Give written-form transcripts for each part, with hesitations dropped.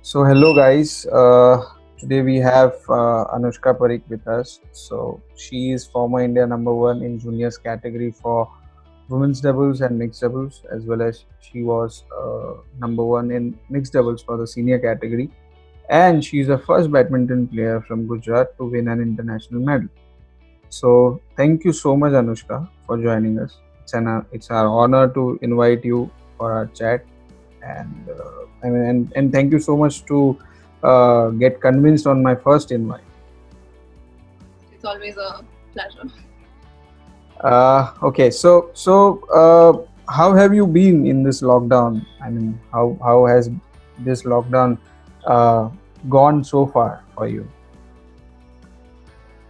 So hello guys. Today we have Anoushka Parikh with us. So she is former India number one in juniors category for women's doubles and mixed doubles, as well as she was number one in mixed doubles for the senior category. And she is the first badminton player from Gujarat to win an international medal. So thank you so much, Anushka, for joining us. It's our honor to invite you for our chat, and thank you so much to get convinced on my first invite. It's always a pleasure. Okay, how have you been in this lockdown? I mean, how has this lockdown uh, gone so far for you?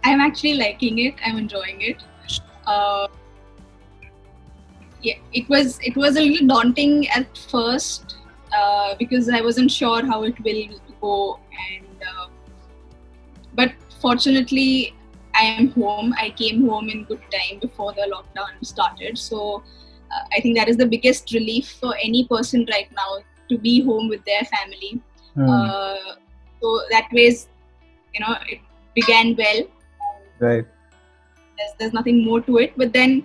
I'm actually liking it. I'm enjoying it. Uh, yeah, it was a little daunting at first because I wasn't sure how it will go, and but fortunately, I am home. I came home in good time before the lockdown started. So I think that is the biggest relief for any person right now, to be home with their family. Hmm. Uh, so that ways, it began well. Right. There's nothing more to it, but then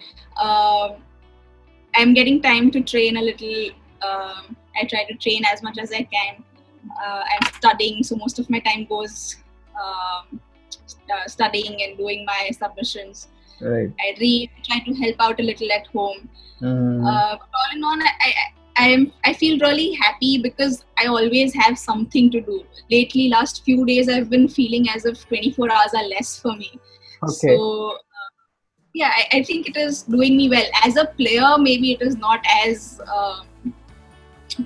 I'm getting time to train a little. I try to train as much as I can. I'm studying, so most of my time goes studying and doing my submissions. Right. I read, try to help out a little at home. Hmm. But all in all, I feel really happy because I always have something to do. Lately, last few days, I've been feeling as if 24 hours are less for me. Okay. So yeah, I think it is doing me well. As a player, maybe it is not as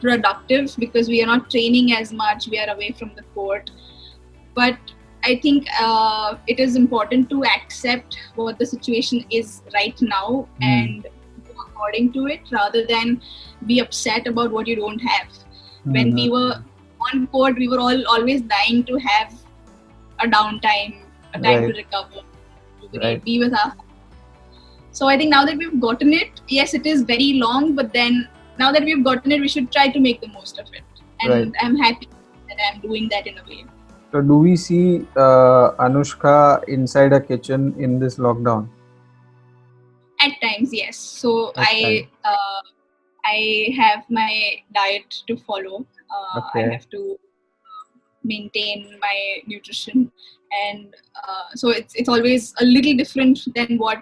productive because we are not training as much. We are away from the court. But I think it is important to accept what the situation is right now Hmm. and go according to it, rather than be upset about what you don't have. When Hmm. we were on court, we were all always dying to have a downtime, a time to Right. recover, Right. be with our. So I think now that we've gotten it, yes, it is very long, but then now that we've gotten it, we should try to make the most of it. Right. And I'm happy that I'm doing that in a way. So, do we see Anushka inside a kitchen in this lockdown? At times, yes. So At time. I have my diet to follow. I Okay. have to maintain my nutrition, and so it's always a little different than what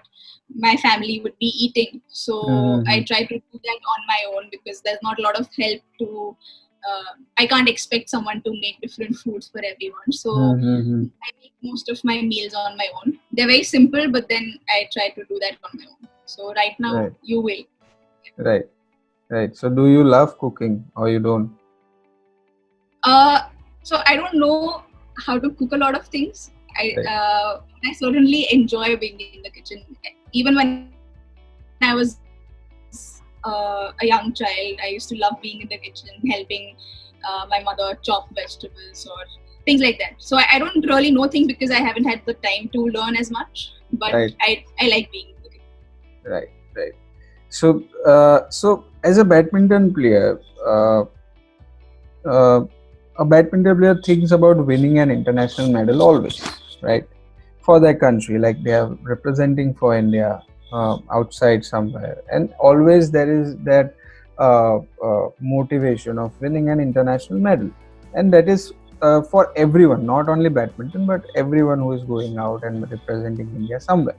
my family would be eating. So I Mm-hmm. try to do that on my own because there's not a lot of help to. I can't expect someone to make different foods for everyone. So Mm-hmm. I make most of my meals on my own. They're very simple, but then I try to do that on my own. So right now, Right. you will. Right. Right. So, do you love cooking or you don't? Uh, so I don't know how to cook a lot of things. Right. I certainly enjoy being in the kitchen. Even when I was a young child, I used to love being in the kitchen, helping my mother chop vegetables or things like that. So I don't really know things because I haven't had the time to learn as much. But Right. I like being in the kitchen. Right. Right. So as a badminton player, uh, a badminton player thinks about winning an international medal always, right? For their country, like they are representing for India outside somewhere, and always there is that motivation of winning an international medal, and that is for everyone, not only badminton, but everyone who is going out and representing India somewhere.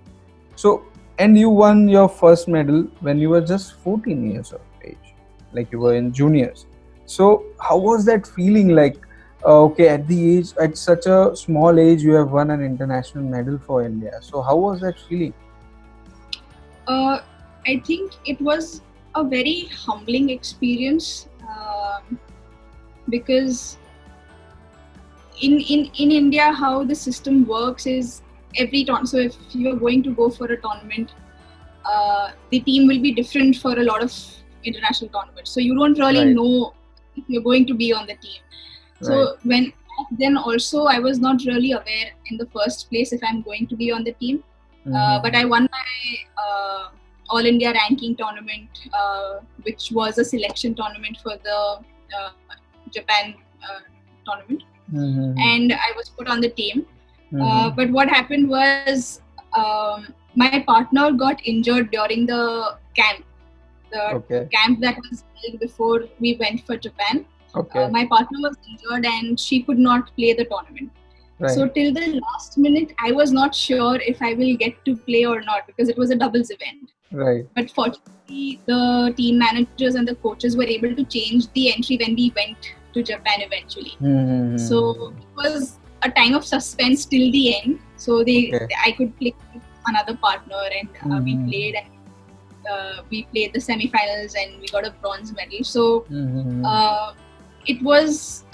So, and you won your first medal when you were just 14 years of age, like you were in juniors. So, how was that feeling like? Okay, at the age, at such a small age, you have won an international medal for India. So, how was that feeling? Uh, I think it was a very humbling experience because in India, how the system works is so if you're going to go for a tournament, the team will be different for a lot of international tournaments. So you don't really Right, know if you're going to be on the team. right. So then also I was not really aware in the first place if I'm going to be on the team. But Mm-hmm. I won my All India ranking tournament, which was a selection tournament for the Japan tournament, Mm-hmm. and I was put on the team. Mm-hmm. But what happened was, my partner got injured during the Okay. camp that was held before we went for Japan. Okay. My partner was injured and she could not play the tournament. Right. So till the last minute, I was not sure if I will get to play or not because it was a doubles event. Right. But fortunately, the team managers and the coaches were able to change the entry when we went to Japan eventually. So it was a time of suspense till the end. So Okay. I could play with another partner, and we Mm-hmm. played, and we played the semi-finals, and we got a bronze medal. So Mm-hmm. it was,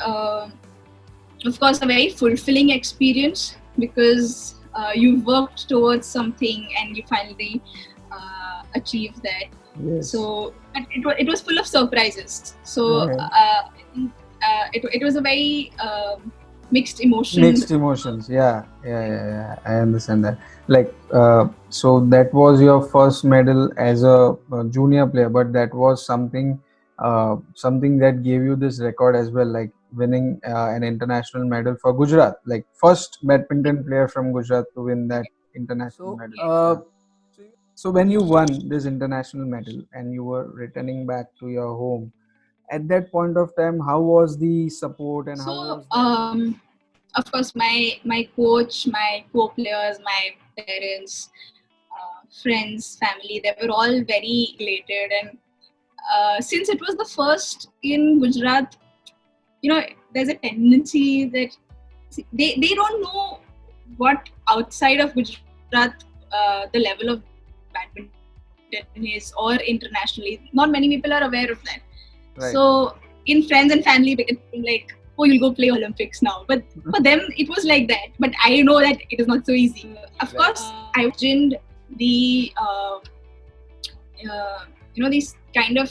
of course, a very fulfilling experience because you worked towards something and you finally achieved that. Yes. So it was full of surprises. So Right. I think it was a very mixed emotion. Mixed emotions. Yeah. I understand that. Like, so that was your first medal as a junior player, but that was something that gave you this record as well, like winning an international medal for Gujarat, like first badminton player from Gujarat to win that international So, medal. So when you won this international medal and you were returning back to your home, at that point of time, how was the support and how So was that? of course, my coach, my co-players, my parents, friends, family, they were all very elated. And since it was the first in Gujarat, there's a tendency that they don't know what outside of Gujarat the level of badminton is, or internationally. Not many people are aware of that. Right. So in friends and family, we get like, oh, you'll go play Olympics now. But for them, it was like that. But I know that it is not so easy. Of course, I imagined the this kind of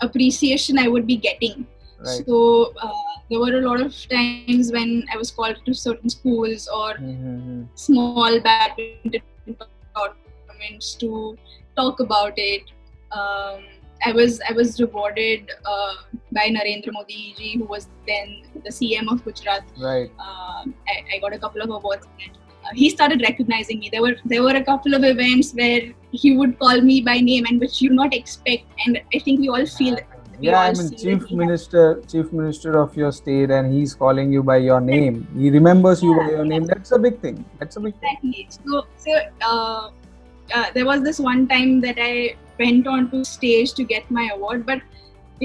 appreciation I would be getting. Right. So there were a lot of times when I was called to certain schools or small badminton tournaments to talk about it. I was rewarded by Narendra Modi ji, who was then the CM of Gujarat. Right. I got a couple of awards. He started recognizing me. There were a couple of events where he would call me by name and which you not expect. And I think we all feel that. Yeah, I mean, chief minister of your state, and he's calling you by your name. He remembers you by your name. That's a big thing. Exactly. So there was this one time that I went on to stage to get my award, but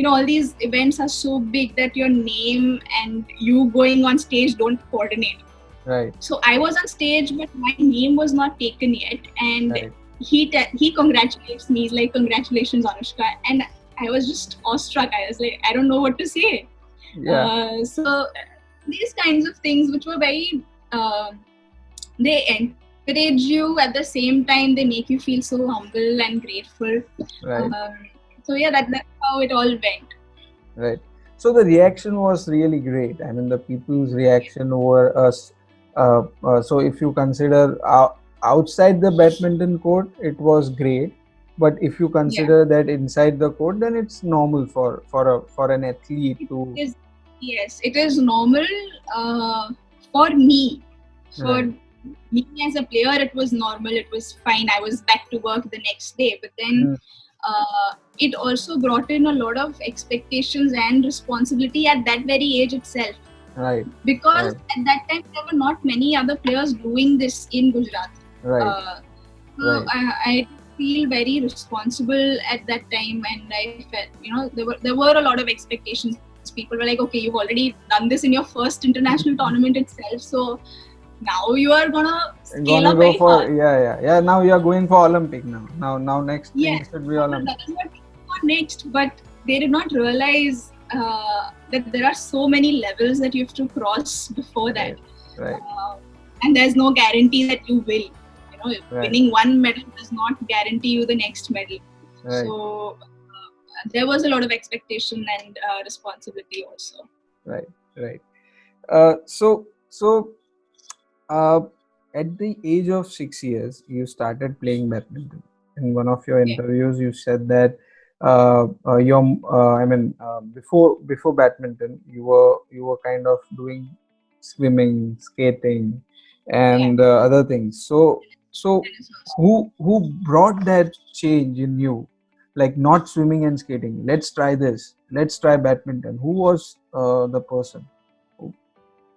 all these events are so big that your name and you going on stage don't coordinate. Right. So I was on stage, but my name was not taken yet, and right. he congratulates me. He's like, "Congratulations, Anoushka," and I was just awestruck. I was like, I don't know what to say. Yeah. So these kinds of things, which were very, they encourage you at the same time. They make you feel so humble and grateful. Right. So yeah, that's how it all went. Right. So the reaction was really great. I mean, the people's reaction over us. So if you consider outside the badminton court, it was great. But if you consider that inside the court, then it's normal for an athlete to. Yes, it is normal for me. For me as a player, it was normal. It was fine. I was back to work the next day. But then it also brought in a lot of expectations and responsibility at that very age itself. Right. Because at that time, there were not many other players doing this in Gujarat. Right. So I feel very responsible at that time, and I felt, there were a lot of expectations. People were like, okay, you've already done this in your first international tournament itself, so now you are gonna scale up very far. Yeah. Now you are going for Olympic now. Now next thing should be Olympic. That is what for next, but they did not realize that there are so many levels that you have to cross before that. Right. And there's no guarantee that you will. Winning one medal does not guarantee you the next medal. Right. So there was a lot of expectation and responsibility also. Right. So at the age of 6 years, you started playing badminton. In one of your interviews, you said that your I mean before badminton you were kind of doing swimming, skating, Yeah, and other things. So tennis also. who brought that change in you? Like not swimming and skating. Let's try this. Let's try badminton. Who was the person? Who-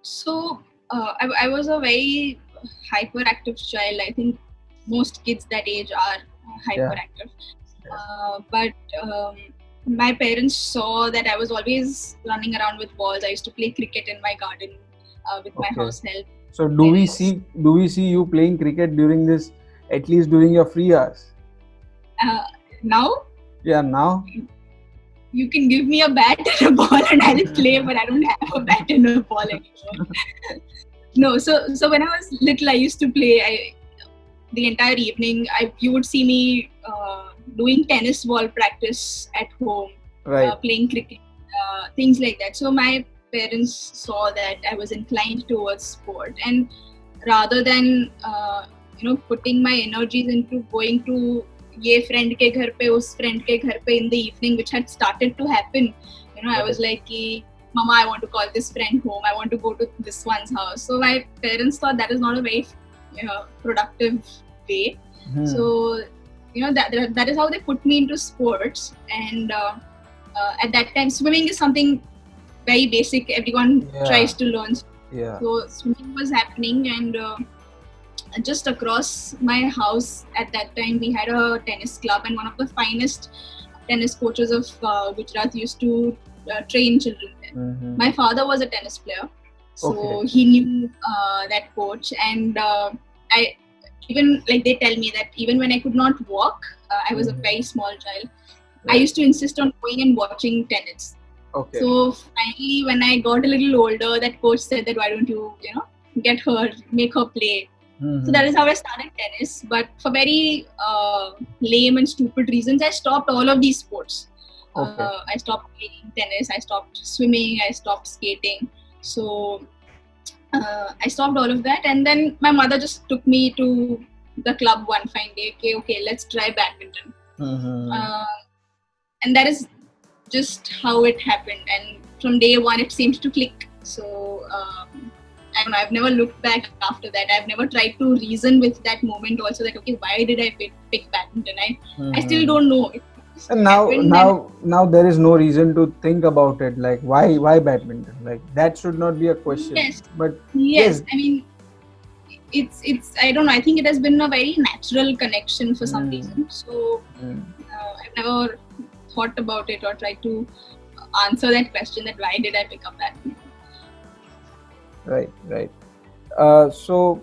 So I was a very hyperactive child. I think most kids that age are Yeah, hyperactive. yeah. But um, my parents saw that I was always running around with balls. I used to play cricket in my garden with my Okay. house help, So tennis. do we see you playing cricket during this, at least during your free hours? Uh, Now Yeah, now. you can give me a bat and a ball and I'll play, but I don't have a bat and a ball anymore. No, so when I was little, I used to play. The entire evening, you would see me doing tennis ball practice at home, Right. playing cricket, things like that. So my parents saw that I was inclined towards sport, and rather than putting my energies into going to ये friend के घर पे उस friend के घर पे in the evening, which had started to happen, I was Right. like कि Mama, I want to call this friend home. I want to go to this one's house. So my parents thought that is not a very productive way. Hmm. So that is how they put me into sports. And at that time, swimming is something very basic. Everyone Yeah. tries to learn. Yeah. So swimming was happening, and just across my house at that time, we had a tennis club, and one of the finest tennis coaches of Gujarat used to train children there. Mm-hmm. My father was a tennis player, Okay. so he knew that coach, and I even like they tell me that even when I could not walk, I was a Mm-hmm. very small child. I Right. used to insist on going and watching tennis. Okay. So finally, when I got a little older, that coach said that why don't you, get her, make her play. So Mm-hmm. that is how I started tennis. But for very lame and stupid reasons, I stopped all of these sports. Okay. I stopped playing tennis. I stopped swimming. I stopped skating. So I stopped all of that, and then my mother just took me to the club one fine day. Okay, okay, let's try badminton. Mm-hmm. Uh, and that is just how it happened. And from day one, it seemed to click. So I don't know. I've never looked back after that. I've never tried to reason with that moment. Also, that okay, why did I pick badminton? I still Mm-hmm. don't know. It just And happened, and now there is no reason to think about it. Like why badminton? Like that should not be a question. yes, But yes. yes. I mean, it's. I don't know. I think it has been a very natural connection for some Mm, reason. So mm. I've never thought about it or tried to answer that question that why did I pick up badminton. Right. Right. So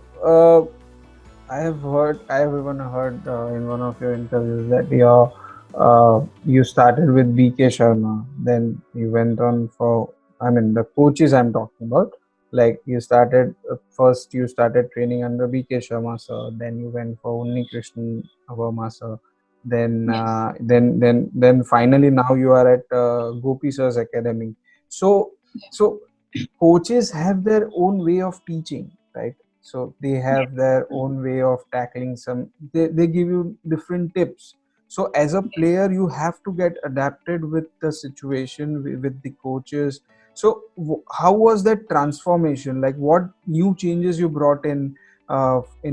I have even heard in one of your interviews that you started with BK Sharma, then you went on for, I mean, the coaches I'm talking about. Like you started first, you started training under BK Sharma sir, then you went for Unni Krishnan Verma sir, Yes. then finally now you are at Gopi sir's academy. So Yeah. so coaches have their own way of teaching, right? So they Yeah. have their own way of tackling some, they give you different tips. So as a Yes. player you have to get adapted with the situation with the coaches. So how was that transformation? Like what new changes you brought in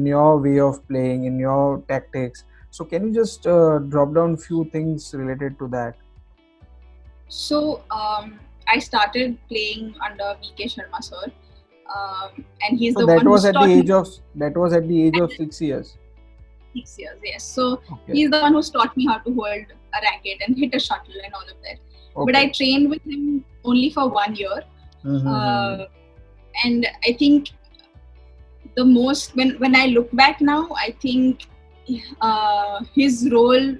your way of playing, in your tactics? So can you just drop down few things related to that? So I started playing under VK Sharma sir, and he's So the one who's taught me that was at the age at of the 6 years. 6 years. Yes, so Okay. he's the one who's taught me how to hold a racket and hit a shuttle and all of that. But Okay. I trained with him only for 1 year, Mm-hmm. uh, and I think the most when I look back now, I think his role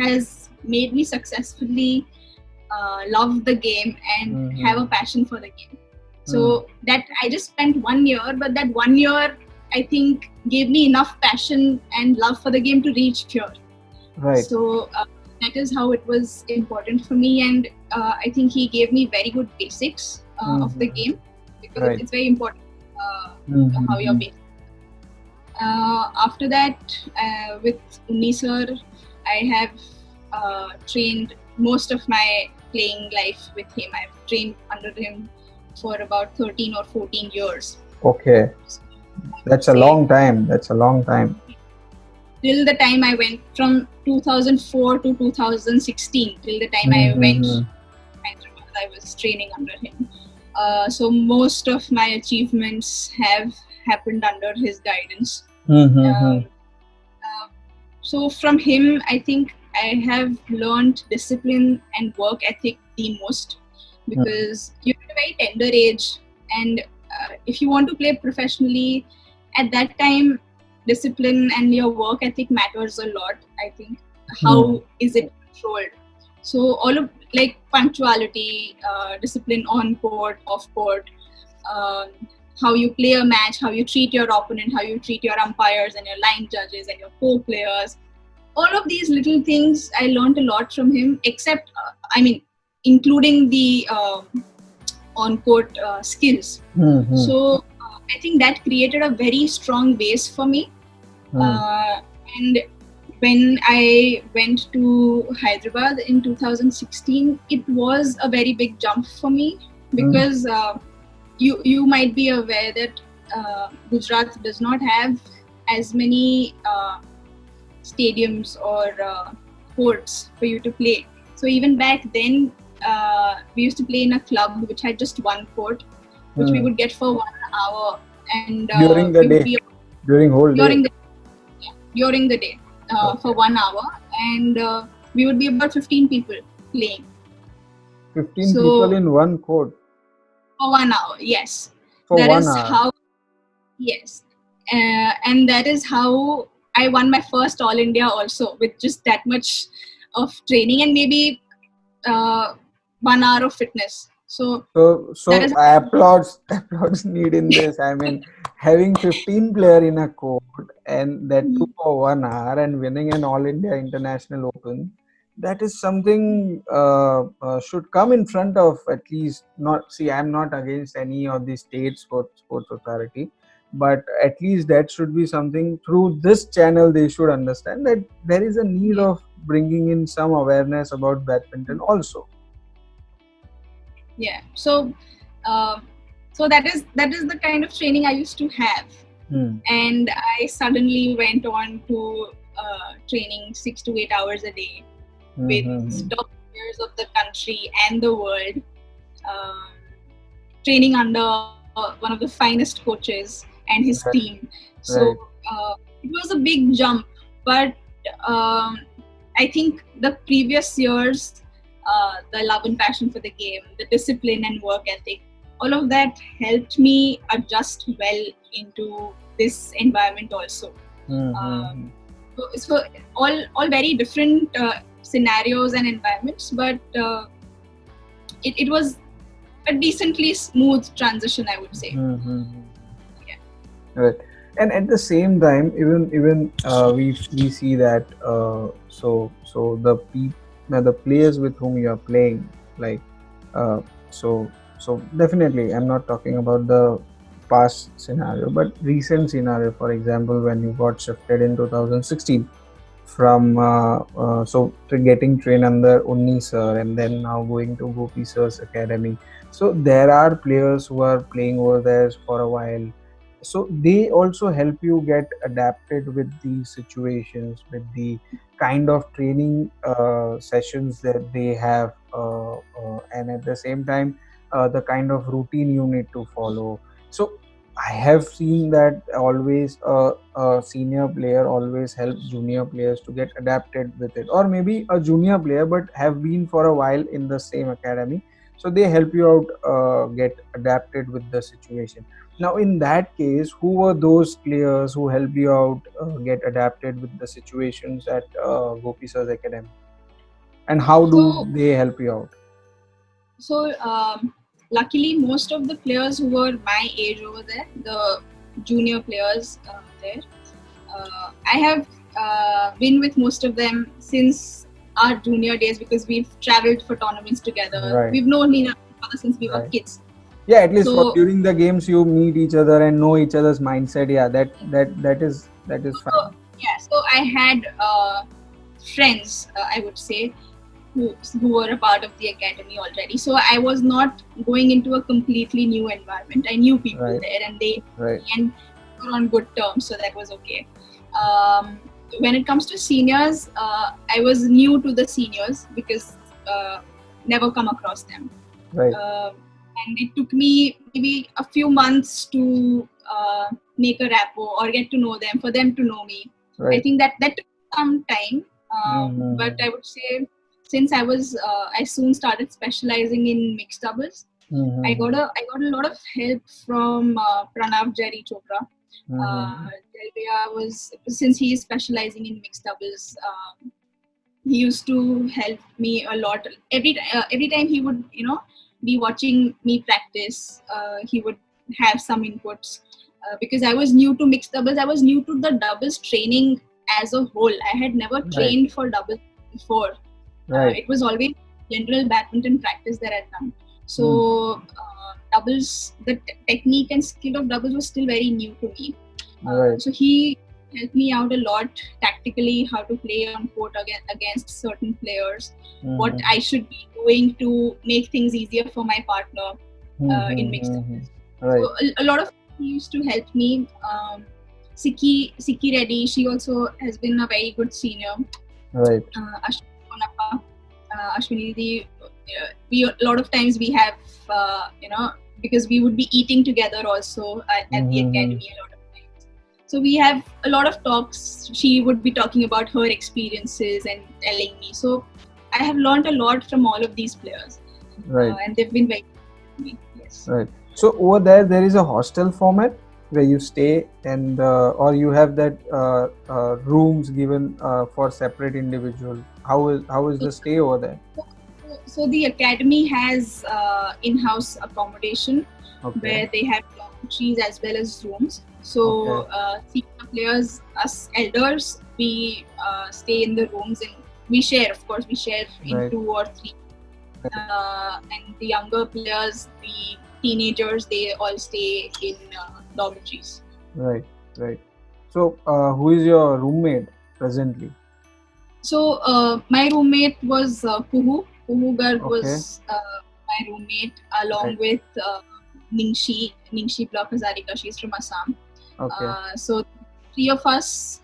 has made me successfully love the game and have a Mm-hmm. passion for the game. Mm. So that I just spent 1 year, but that 1 year I think gave me enough passion and love for the game to reach here. Right. So that is how it was important for me, and I think he gave me very good basics of the Mm-hmm. game because Right. it's very important how you're Mm-hmm. basic. After that, with Unni sir, I have trained most of my playing life with him. I've trained under him for about 13 or 14 years. Okay, So that's a long time. That's a long time. Till the time I went from 2004 to 2016, till the time I went to Hyderabad, I was training under him. So most of my achievements have happened under his guidance. So from him, I think I have learned discipline and work ethic the most, because you're at a very tender age, and if you want to play professionally, at that time, discipline and your work ethic matters a lot. I think how is it controlled? So all of like punctuality, discipline on court, off court, um, how you play a match, how you treat your opponent, how you treat your umpires and your line judges and your co-players. All of these little things I learned a lot from him, except, including the on-court skills. So I think that created a very strong base for me. And when I went to Hyderabad in 2016, it was a very big jump for me, because you might be aware that Gujarat does not have as many stadiums or courts for you to play. So even back then, we used to play in a club which had just one court, which we would get for 1 hour, and during the day, during the day for 1 hour, and we would be about 15 people playing. 15 people in one court for 1 hour, yes. For that 1 is hour. How, yes, and that is how I won my first All India also, with just that much of training and maybe 1 hour of fitness. So applauds need in this. I mean, having 15 player in a court, and that too for 1 hour, and winning an All India International Open, that is something should come in front of at least. Not see, I'm not against any of the state sports authority, but at least that should be something through this channel. They should understand that there is a need of bringing in some awareness about badminton also. Yeah, so that is the kind of training I used to have, and I suddenly went on to training 6 to 8 hours a day with top players of the country and the world, training under one of the finest coaches and his team. So it was a big jump, but I think the previous years, the love and passion for the game, the discipline and work ethic, all of that helped me adjust well into this environment also. So all very different scenarios and environments, but it was a decently smooth transition, I would say. Yeah. Right. And at the same time, even we see that so the players with whom you are playing, like so definitely I'm not talking about the past scenario, but recent scenario. For example, when you got shifted in 2016 from getting trained under Unni sir, and then now going to Gopi sir's academy. So there are players who are playing over there for a while. So they also help you get adapted with the situations, with the kind of training sessions that they have, and at the same time, the kind of routine you need to follow. So I have seen that always a senior player always helps junior players to get adapted with it, or maybe a junior player but have been for a while in the same academy. So they help you out get adapted with the situation. Now, in that case, who were those players who helped you out get adapted with the situations at Gopi Sir's Academy? And how do they help you out? So, luckily, most of the players who were my age over there, the junior players there, I have been with most of them since our junior days, because we've traveled for tournaments together. Right. We've known each other since we were kids. Yeah, at least during the games you meet each other and know each other's mindset. Yeah, that is fine. So I had friends, I would say, who were a part of the academy already. So I was not going into a completely new environment. I knew people Right. there, and they Right. and were on good terms, so that was okay. Um, when it comes to seniors, I was new to the seniors because never come across them. Right. Uh, and it took me maybe a few months to make a rapport or get to know them, for them to know me. I Right. think that took some time, but Mm-hmm. I would say since I soon started specializing in mixed doubles. Mm-hmm. I got a lot of help from Pranav Jerry Chopra. Mm-hmm. Delvia was, since he is specializing in mixed doubles. He used to help me a lot. Every time he would be watching me practice, he would have some inputs, because I was new to mixed doubles. I was new to the doubles training as a whole. I had never Right. trained for doubles before. Right. It was always general badminton practice that I'd done. Mm. So doubles, the technique and skill of doubles was still very new to me. Right. So he helped me out a lot tactically, how to play on court against certain players, what Mm-hmm. I should be doing to make things easier for my partner in mixed Mm-hmm. doubles. Right. So a lot of he used to help me. Siki Reddy, she also has been a very good senior. Right. Ashwini Konappa, Ashwini Didi, we a lot of times we have because we would be eating together also at the Mm-hmm. academy a lot of times. So we have a lot of talks. She would be talking about her experiences and telling me. So I have learned a lot from all of these players, Right. and they've been very good to me. Yes. Right. So over there is a hostel format where you stay, and or you have that rooms given for separate individual. How is So, the stay over there? so the academy has in-house accommodation Okay. where they have dormitories as well as rooms. So Okay. senior players, us elders, we stay in the rooms, and we share. Of course, we share in Right. two or three. And the younger players, the teenagers, they all stay in dormitories. Right. Right. So who is your roommate presently? So my roommate was Kuhu. Kuhu Garg Okay. was my roommate, Right. along with Ningshi Block Hazarika. She's from Assam. Okay. So three of us,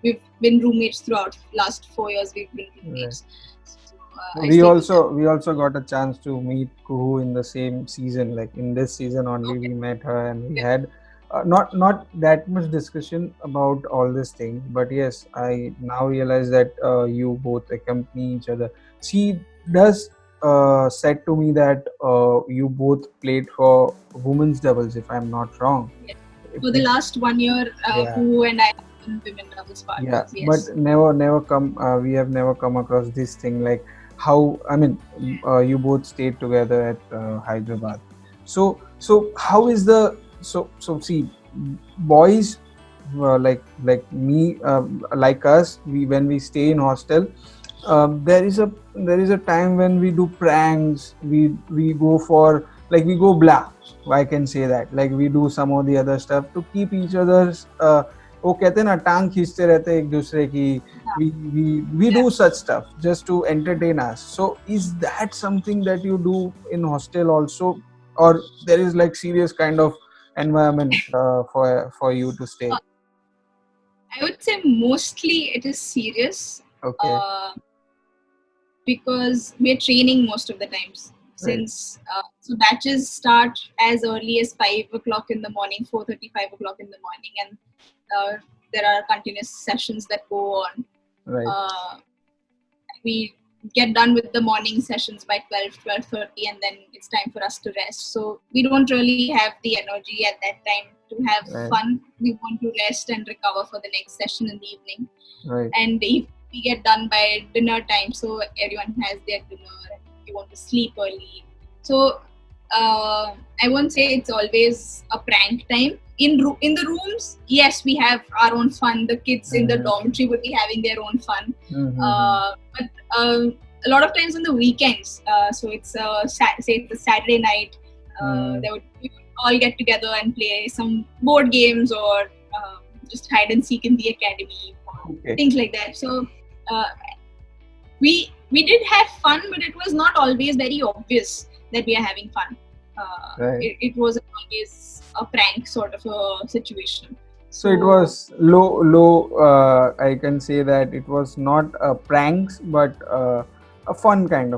we've been roommates throughout last 4 years. We've been Right. roommates. So I We stay with them. also we also got a chance to meet Kuhu in the same season. Like in this season only, Okay. we met her and we had not that much discussion about all this thing. But yes, I now realize that you both accompany each other. She does said to me that you both played for women's doubles, if I'm not wrong. Yes. If, For the if last 1 year, yeah. Kuhu and I have been women doubles Yeah, partners. but Yes. never come. We have never come across this thing like how I mean, you both stayed together at Hyderabad. So how is the so see, boys like me like us, we when we stay in hostel, there is a time when we do pranks. We go for like we go blah. I can say that like we do some of the other stuff to keep each other's वो कहते हैं ना टांग खींचते रहते हैं एक दूसरे की we do such stuff just to entertain us. So is that something that you do in hostel also, or there is like serious kind of environment for you to stay? Uh, I would say mostly it is serious. Okay. Uh, because we're training most of the times, Right. since so batches start as early as 5 o'clock in the morning, 4:30, 5 o'clock in the morning, and there are continuous sessions that go on. Right. uh, we get done with the morning sessions by 12:30, and then it's time for us to rest. So we don't really have the energy at that time to have Right. fun. We want to rest and recover for the next session in the evening. Right. And if we get done by dinner time, so everyone has their dinner and we want to sleep early. So I won't say it's always a prank time. In the rooms, yes, we have our own fun. The kids in the dormitory would be having their own fun. But a lot of times on the weekends, so it's say it's a Saturday night, we would all get together and play some board games or just hide and seek in the academy. Okay. things like that. So uh, we did have fun, but it was not always very obvious that we are having fun. Right. It was always a prank sort of a situation. So it So was low. I can say that it was not pranks, but a fun time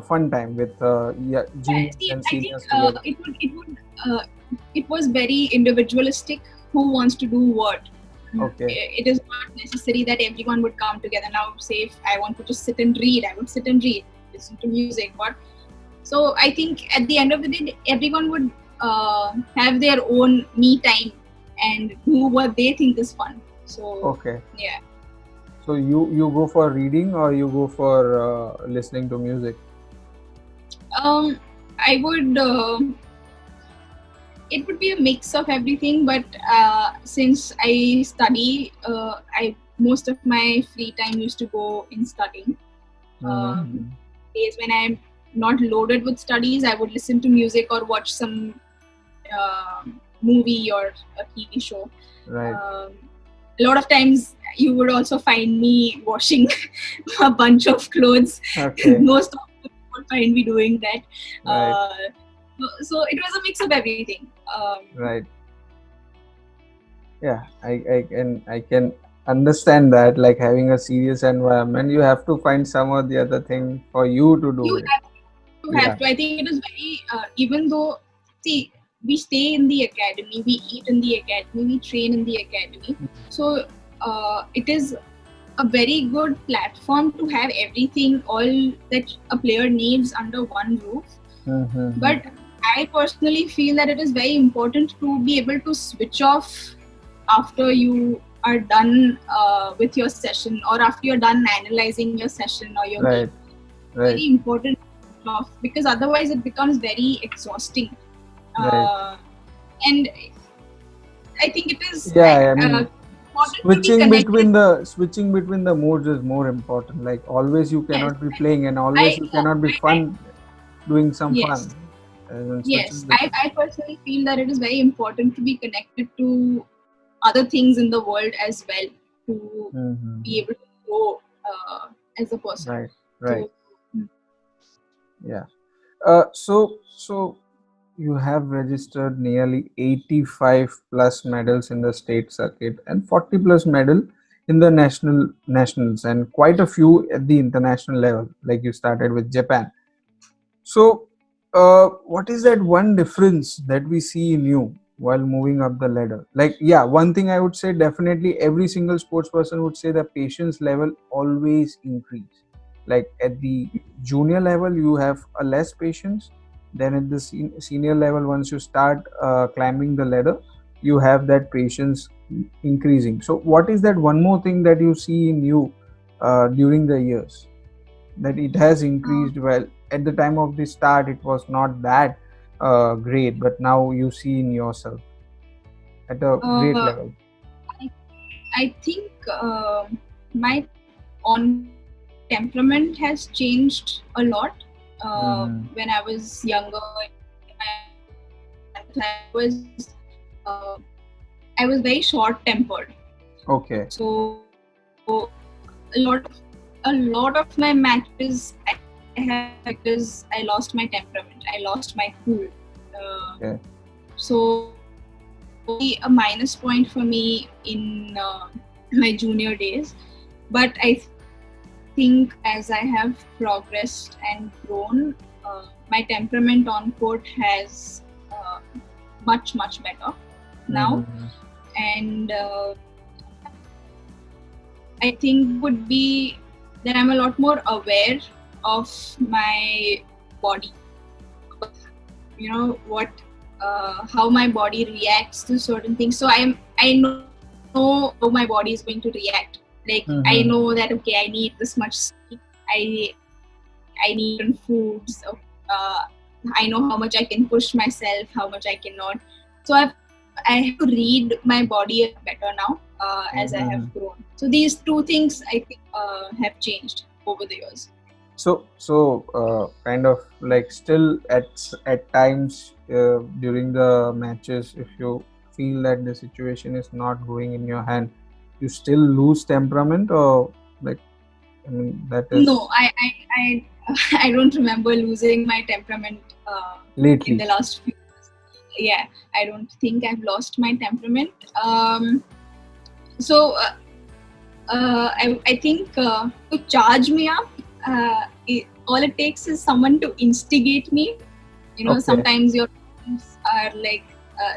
with yeah, juniors see, and I think seniors together. uh, it was very individualistic. Who wants to do what? Okay. It is not necessary that everyone would come together. Now, say if I want to just sit and read, I would sit and read, listen to music. What? So I think at the end of the day, everyone would have their own me time and do what they think is fun. So Okay. yeah, So you go for reading or you go for listening to music? I would. It would be a mix of everything, but since I study, I most of my free time used to go in studying. Mm-hmm. Days when I'm not loaded with studies, I would listen to music or watch some movie or a TV show. Right. Um, a lot of times, you would also find me washing a bunch of clothes. Okay. Most of you would find me doing that. Right. So it was a mix of everything. Right. Yeah, I can understand that, like having a serious environment, you have to find some or the other thing for you to do You it. have Yeah. to. I think it is very, even though, see, we stay in the academy, we eat in the academy, we train in the academy. So it is a very good platform to have everything, all that a player needs under one roof. Mm-hmm. But I personally feel that it is very important to be able to switch off after you are done with your session, or after you're done analyzing your session or your game. Right. Right. Very important off, because otherwise it becomes very exhausting. Right. Uh, and I think it is Yeah, I mean, important to be connected. switching between the modes is more important. Like always, you Yes, cannot be playing, and I always you know. cannot be fun doing some Yes, fun. And yes. switching between. I personally feel that it is very important to be connected to other things in the world as well, to be Mm-hmm. able to grow as a person. Right. Right. So mm, Yeah. So you have registered nearly 85 plus medals in the state circuit and 40 plus medal in the nationals, and quite a few at the international level, like you started with Japan. So what is that one difference that we see in you while moving up the ladder? Like, yeah, one thing I would say, definitely every single sports person would say the patience level always increase. Like at the junior level you have a less patience, then at the senior level, once you start climbing the ladder, you have that patience increasing. So what is that one more thing that you see in you during the years, that it has increased? Well, at the time of the start it was not that great, but now you see in yourself at a great uh, level. I think my temperament has changed a lot. Mm-hmm. When I was younger, uh, I was very short tempered. Okay. So a lot of my matches I have because I lost my temperament. I lost my cool. Uh, Okay. so a minus point for me in my junior days. But I think as I have progressed and grown, my temperament on court has much better now, Mm-hmm. and I think would be that I'm a lot more aware of my body. You know what, how my body reacts to certain things. So I know how my body is going to react. Like I know Mm-hmm. that okay, I need this much sleep. I I need certain foods. Uh, I know how much I can push myself, how much I cannot. So I have to read my body better now as I Mm-hmm. have grown. So these two things I think have changed over the years. So kind of like still at times during the matches, if you feel that the situation is not going in your hand, you still lose temperament, or like, I mean, that No, is I I don't remember losing my temperament in the lately. last few years. Yeah, I don't think I've lost my temperament. So I think to charge me up, all it takes is someone to instigate me. Okay, Sometimes your friends are like,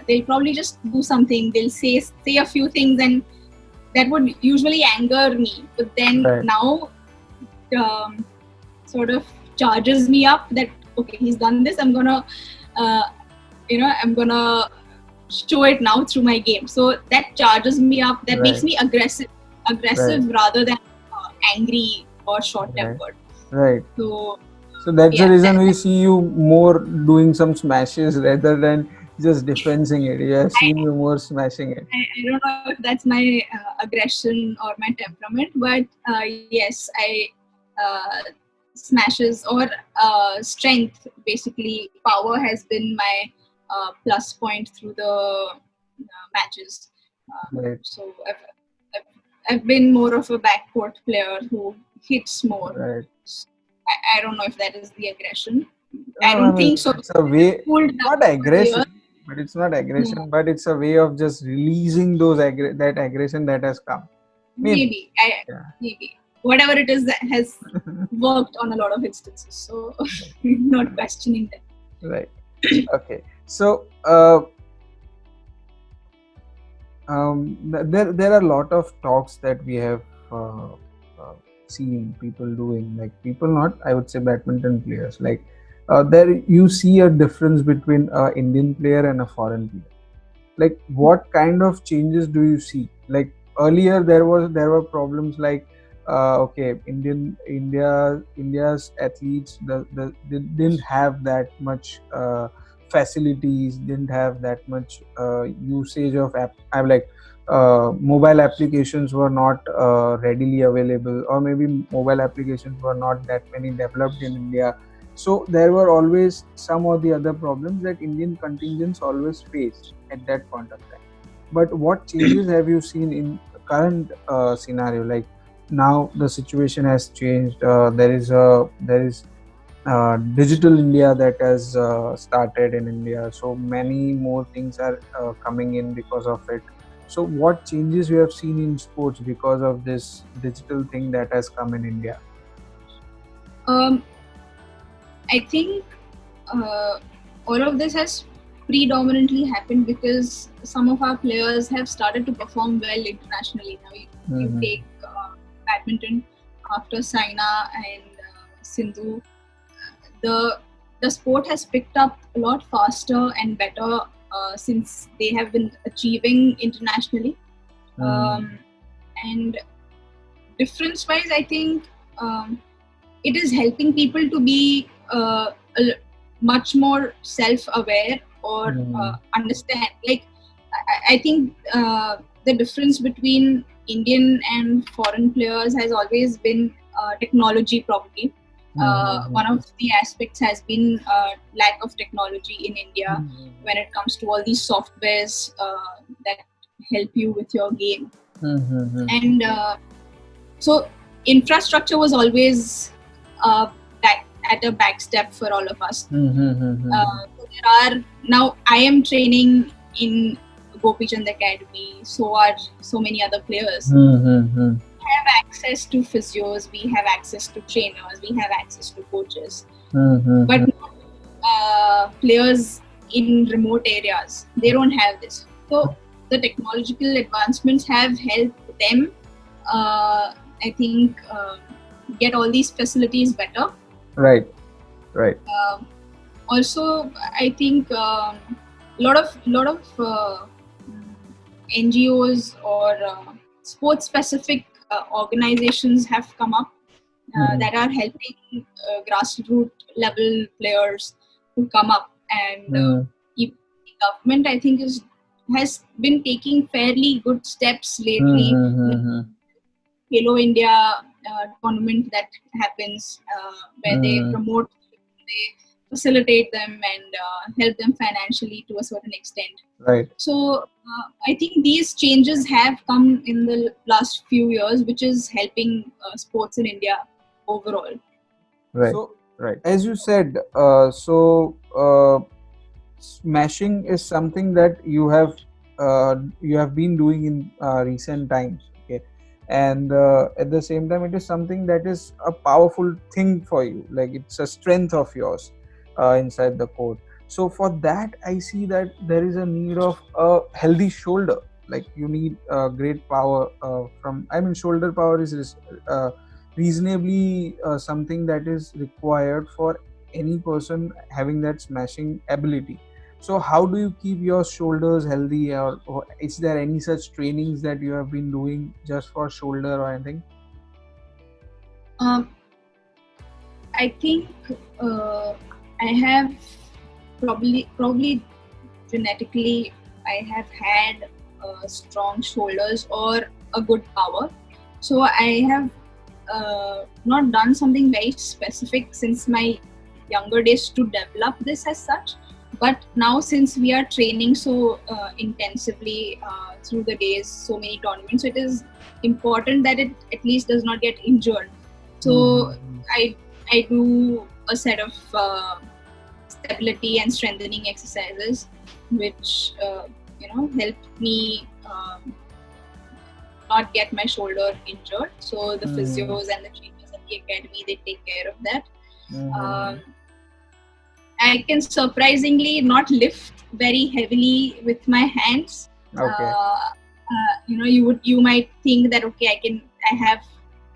they'll probably just do something. They'll say a few things, and that would usually anger me. But then right, now, um, sort of charges me up that okay, he's done this. Uh, I'm gonna show it now through my game. So that charges me up. That makes right, me right, aggressive rather than angry or short right, tempered. right. So So that's the yeah, reason we see you more doing some smashes rather than just defending it. We have seen you more smashing it. I don't know if that's my aggression or my temperament, but yes, I smashes or strength, basically power has been my plus point through the matches. Right, I've, I've been more of a backcourt player who hits more. right. I don't know if that is the aggression. I I don't mean, think so. it's a I've way, cooled not down over the years. aggression, but it's not aggression, but it's a way of just releasing that aggression that has come. I mean, Maybe yeah. maybe whatever it is that has worked on a lot of instances, so not questioning that. Right. Okay. So, there are a lot of talks that we have uh, uh, seen people doing, like people, not, I would say, badminton players. Like, there you see a difference between an Indian player and a foreign player. Like, what kind of changes do you see? Like, earlier there were problems like, okay, India's athletes, they didn't have that much facilities, didn't have that much usage of like, mobile applications were not readily available, or maybe mobile applications were not that many developed in India. So there were always some or the other problems that Indian contingents always faced at that point of time. But what changes have you seen in current scenario? Like, now the situation has changed. There is digital India that has started in India. So many more things are coming in because of it. So what changes you have seen in sports because of this digital thing that has come in India? um, I think uh, all of this has predominantly happened because some of our players have started to perform well internationally. Now you Mm-hmm. take badminton after Saina and Sindhu, the the sport has picked up a lot faster and better since they have been achieving internationally. Um, and difference wise, I think it is helping people to be much more self aware or Mm-hmm. understand. Like, I think the difference between Indian and foreign players has always been technology, probably. One Mm-hmm. of the aspects has been lack of technology in India Mm-hmm. when it comes to all these softwares that help you with your game. Mm-hmm. And so infrastructure was always back at a back step for all of us. Mm-hmm. So there are now I am training in Gopi Chand Academy. So are so many other players. Mm-hmm. We have access to physios. We have access to trainers. We have access to coaches. But Mm-hmm. not players in remote areas. They don't have this. So the technological advancements have helped them, I think, get all these facilities better. Right, right. Um, Also, I think lot of NGOs or sports specific organizations have come up Mm-hmm. that are helping grassroots level players to come up, and even the government, I think, is has been taking fairly good steps lately. Mm-hmm. Hello India tournament that happens where they Mm-hmm. promote, they facilitate them and help them financially to a certain extent. Right. So I think these changes have come in the last few years, which is helping sports in India overall. Right. So, right. As you said, smashing is something that you have been doing in recent times. Okay, and at the same time, it is something that is a powerful thing for you. Like it's a strength of yours inside the court. So for that, I see that there is a need of a healthy shoulder. Like you need great power from. I mean, shoulder power is reasonably something that is required for any person having that smashing ability. So how do you keep your shoulders healthy, or is there any such trainings that you have been doing just for shoulder or anything? Um, I think I have probably genetically I have had strong shoulders or a good power. So I have not done something very specific since my younger days to develop this as such. But now, since we are training so intensively through the days, so many tournaments, so it is important that it at least does not get injured. So I do a set of stability and strengthening exercises, which help me not get my shoulder injured. So the physios and the trainers at the academy, they take care of that. I can surprisingly not lift very heavily with my hands. Okay. You might think that okay, I have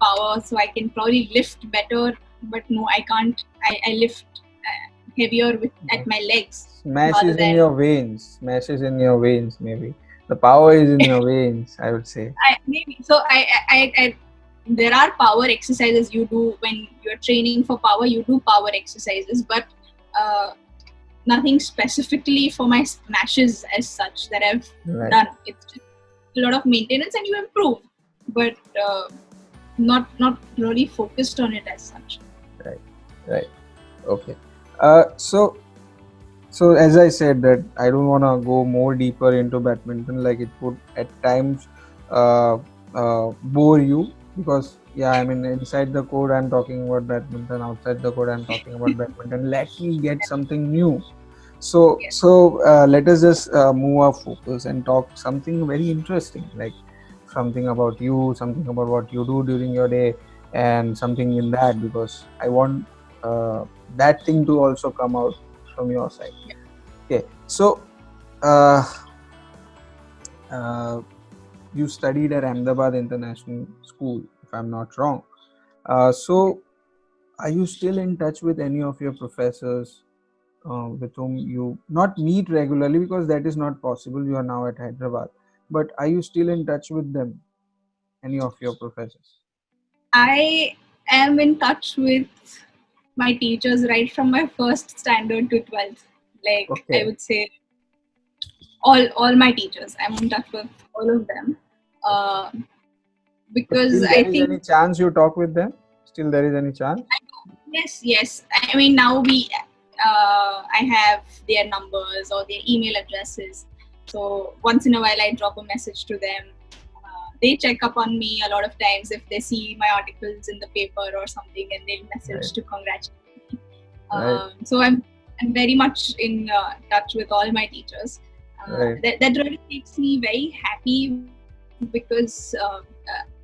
power, so I can probably lift better, but no, I can't. I lift heavier at my legs. Smashes in your veins. Smashes in your veins, maybe. The power is in your veins, I would say. Maybe. So I there are power exercises you do when you're training for power. You do power exercises, but nothing specifically for my smashes as such that I've done. It's just a lot of maintenance and you improve, but not really focused on it as such. Right. Okay. So as I said that I don't want to go more deeper into badminton, like it would at times bore you, because I mean inside the court I'm talking about badminton, outside the court I'm talking about badminton. Let me get something new. So let us just move our focus and talk something very interesting, like something about you, something about what you do during your day, and something in that, because I want that thing to also come out from your side. Okay, so you studied at Ahmedabad International School, if I'm not wrong. So are you still in touch with any of your professors with whom you not meet regularly, because that is not possible, you are now at Hyderabad, but are you still in touch with them, any of your professors? I am in touch with my teachers right from my first standard to 12th. Like I would say all my teachers, I'm in touch with all of them, because I think any chance you talk with them? Still there is any chance? Yes. I mean, now I have their numbers or their email addresses. So once in a while, I drop a message to them. They check up on me a lot of times if they see my articles in the paper or something, and they'll message to congratulate me. So I'm very much in touch with all my teachers. That really makes me very happy, because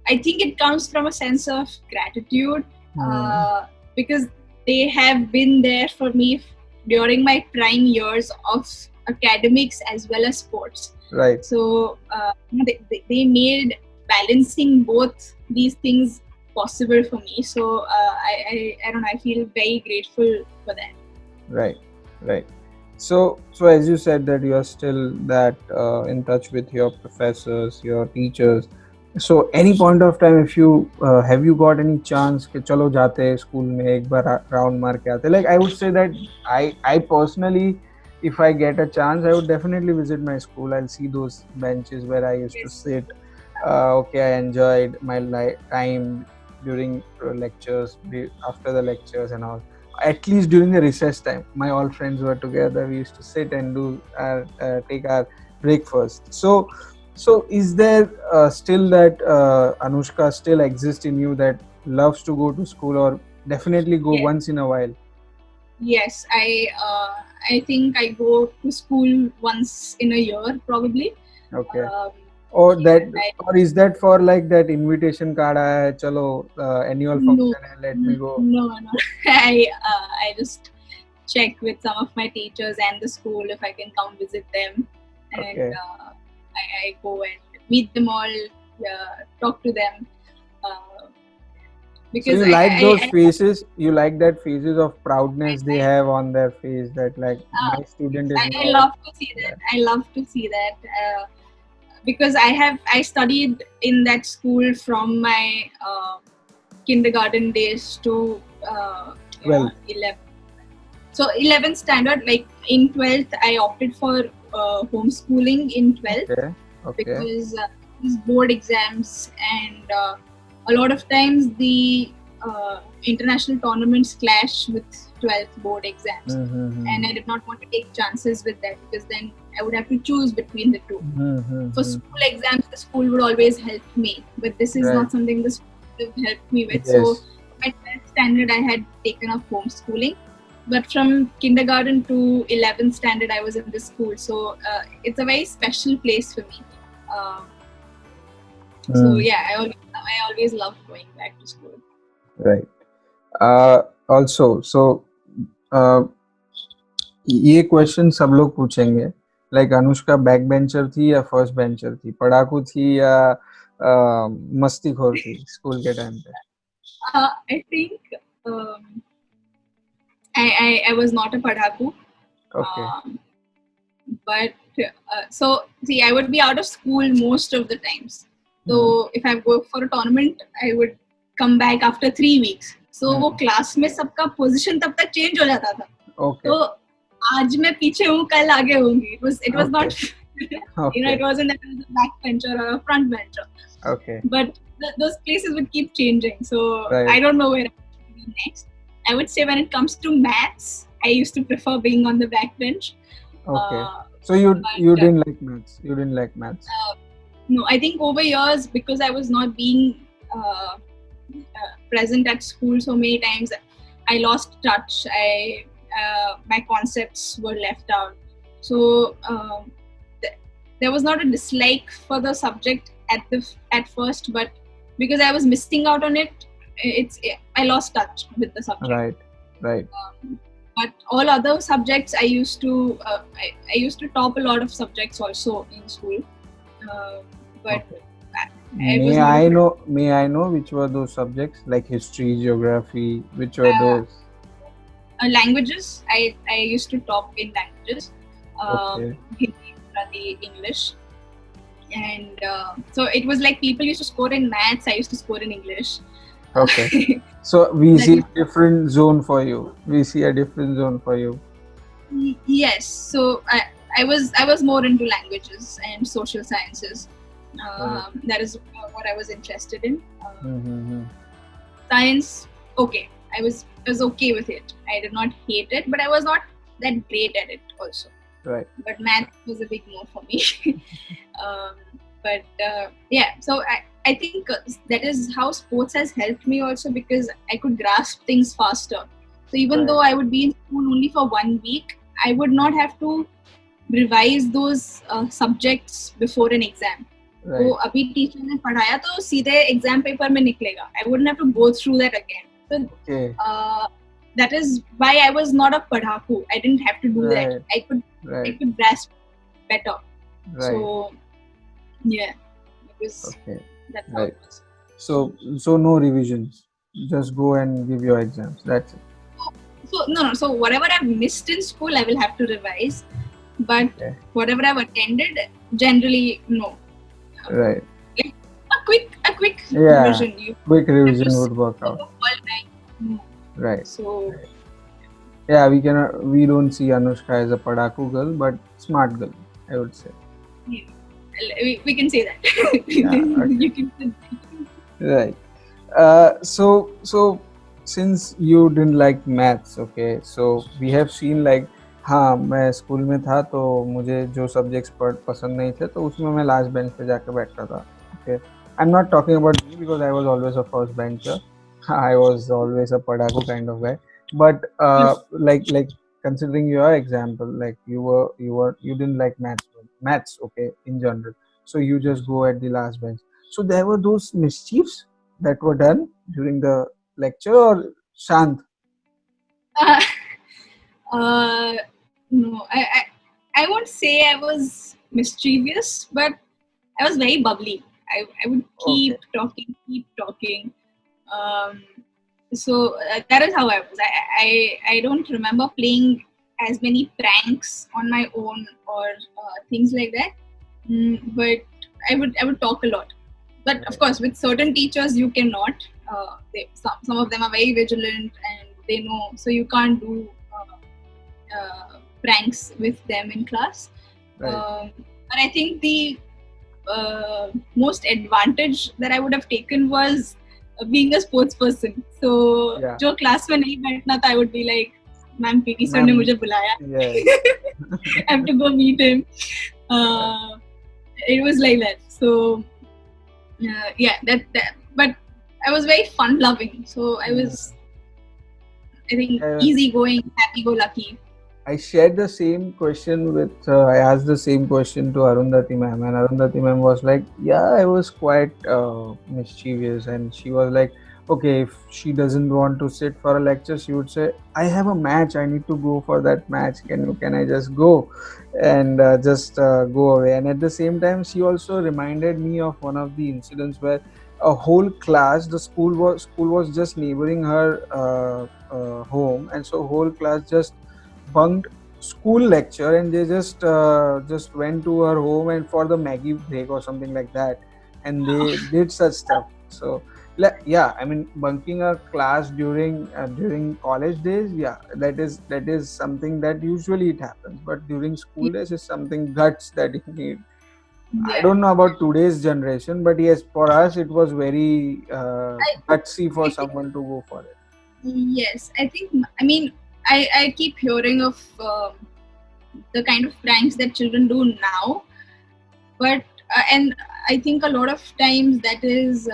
I think it comes from a sense of gratitude, because they have been there for me during my prime years of academics as well as sports. Right. So they made balancing both these things possible for me. So I don't know, I feel very grateful for that. Right. So as you said that you are still that in touch with your professors, your teachers. So any point of time, if you have you got any chance कि चलो जाते school में एक बार round मार के आते, like I would say that I personally, if I get a chance, I would definitely visit my school. I'll see those benches where I used to sit. Okay, I enjoyed my time during lectures, after the lectures and all. at least during the recess time, my all friends were together. We used to sit and take our breakfast. So is there still that Anushka still exists in you, that loves to go to school, or definitely go Yes, once in a while? yes. I think I go to school once in a year probably. Okay. Um, Or that, I or is that for like that invitation card? Chalo, annual no, function hai, let me go. no. I just check with some of my teachers and the school if I can come visit them, and Okay. I go and meet them all, talk to them, uh, So because you like those faces? You like that faces of proudness they have on their face, that like my student is I now. love to see that. Yeah. I love to see that. Because I studied in that school from my kindergarten days to Well. 11. So 11th standard, like in 12th, I opted for homeschooling in 12th Okay. Okay. because these board exams and a lot of times the international tournaments clash with 12th board exams, and Mm-hmm. I did not want to take chances with that because then I would have to choose between the two. For Mm-hmm. school exams, the school would always help me, but this is Right. not something the school would help me with. So Yes. at 12th standard, I had taken up homeschooling, but from kindergarten to 11th standard, I was in this school. So it's a very special place for me. Um, so Mm. yeah, I always loved going back to school. Right. Also, so uh, ये question सब लोग पूछेंगे, like Anushka back bencher थी या first bencher थी, पढ़ाकू थी या मस्तीखोर थी स्कूल के टाइम पे? I think um, I was not a padhaku. Okay. Um, but so see, I would be out of school most of the times. So if I go for a tournament, I would come back after 3 weeks. So वो class में सबका position तब तक change हो जाता था. Okay. तो आज मैं पीछे हूँ, कल आगे होंगी. It was not Okay. it wasn't that I was a backbencher or a front bencher. Okay. But those places would keep changing. So Right. I don't know where I would be next. I would say when it comes to maths, I used to prefer being on the backbench. Okay. So you but, didn't like maths. You didn't like maths. No, I think over years, because I was not being present at school so many times, I lost touch. My concepts were left out. So there was not a dislike for the subject at first, but because I was missing out on it, I lost touch with the subject. Right. Right. But all other subjects, I used to top a lot of subjects also in school. But Okay. I was not May I know which were those subjects, like history, geography? Which were those? Languages. I used to top in languages. Okay. Hindi, Marathi, English, and so it was like people used to score in maths. I used to score in English. Okay. So we see a different zone for you. We see a different zone for you. Yes. So I was more into languages and social sciences. That is what I was interested in. Science, okay. I was okay with it. I did not hate it, but I was not that great at it also. Right. But math was a big no for me. Yeah, so I think that is how sports has helped me also, because I could grasp things faster. So even though I would be in school only for 1 week, I would not have to revise those subjects before an exam. तो अभी teacher ने पढ़ाया तो सीधे exam paper में निकलेगा. I wouldn't have to go through that again. So that is why I was not a padhaku. I didn't have to do that. I could grasp better. Right. So yeah, it was that's how it was. So no revisions. Just go and give your exams. That's it. So no. So whatever I've missed in school, I will have to revise. But whatever I've attended, generally no. Right. Like a quick revision. Quick revision would work out. Right. So yeah, we don't see Anushka as a padaku girl, but smart girl, I would say. Yeah. We can say that. You can say that. Right. So since you didn't like maths, okay, so we have seen like, हाँ मैं school में था तो मुझे जो subjects पसंद नहीं थे तो उसमें मैं लास्ट बेंच पे जाके बैठता था, okay. I'm not talking about me because I was always a first bencher. I was always a padaku kind of guy, but like considering your example, like you didn't like maths, okay, in general, so you just go at the last bench. So there were those mischiefs that were done during the lecture or shant? Uh, uh, no, I won't say I was mischievous, but I was very bubbly. I would Okay, keep talking. Um, so that is how I was. I don't remember playing as many pranks on my own or things like that. But I would talk a lot. But of right, course, with certain teachers, you cannot. Some of them are very vigilant and they know, so you can't do pranks with them in class. right, But I think the most advantage that I would have taken was being a sports person. So, yeah, जो class में नहीं बैठना था, I would be like, ma'am PT sir ने ma'am, मुझे बुलाया. yes, I have to go meet him. Uh, it was like that. So, yeah, that. But I was very fun loving. So I was, I think, uh, easygoing, happy go lucky. I shared the same question with, I asked the same question to Arundhati ma'am, and Arundhati ma'am was like, yeah, I was quite mischievous. And she was like, okay, if she doesn't want to sit for a lecture, she would say, I have a match, I need to go for that match. Can I just go and just go away? And at the same time, she also reminded me of one of the incidents where a whole class, the school was just neighboring her home, and so whole class just bunked school lecture and they just went to her home and for the Maggie break or something like that, and they did such stuff. So yeah, I mean bunking a class during college days, yeah, that is something that usually it happens, but during school days is something guts that you need. I Yeah. don't know about today's generation, but yes, for us it was very I, gutsy for I think someone to go for it. Yes, I mean, I keep hearing of the kind of pranks that children do now, but and I think a lot of times that is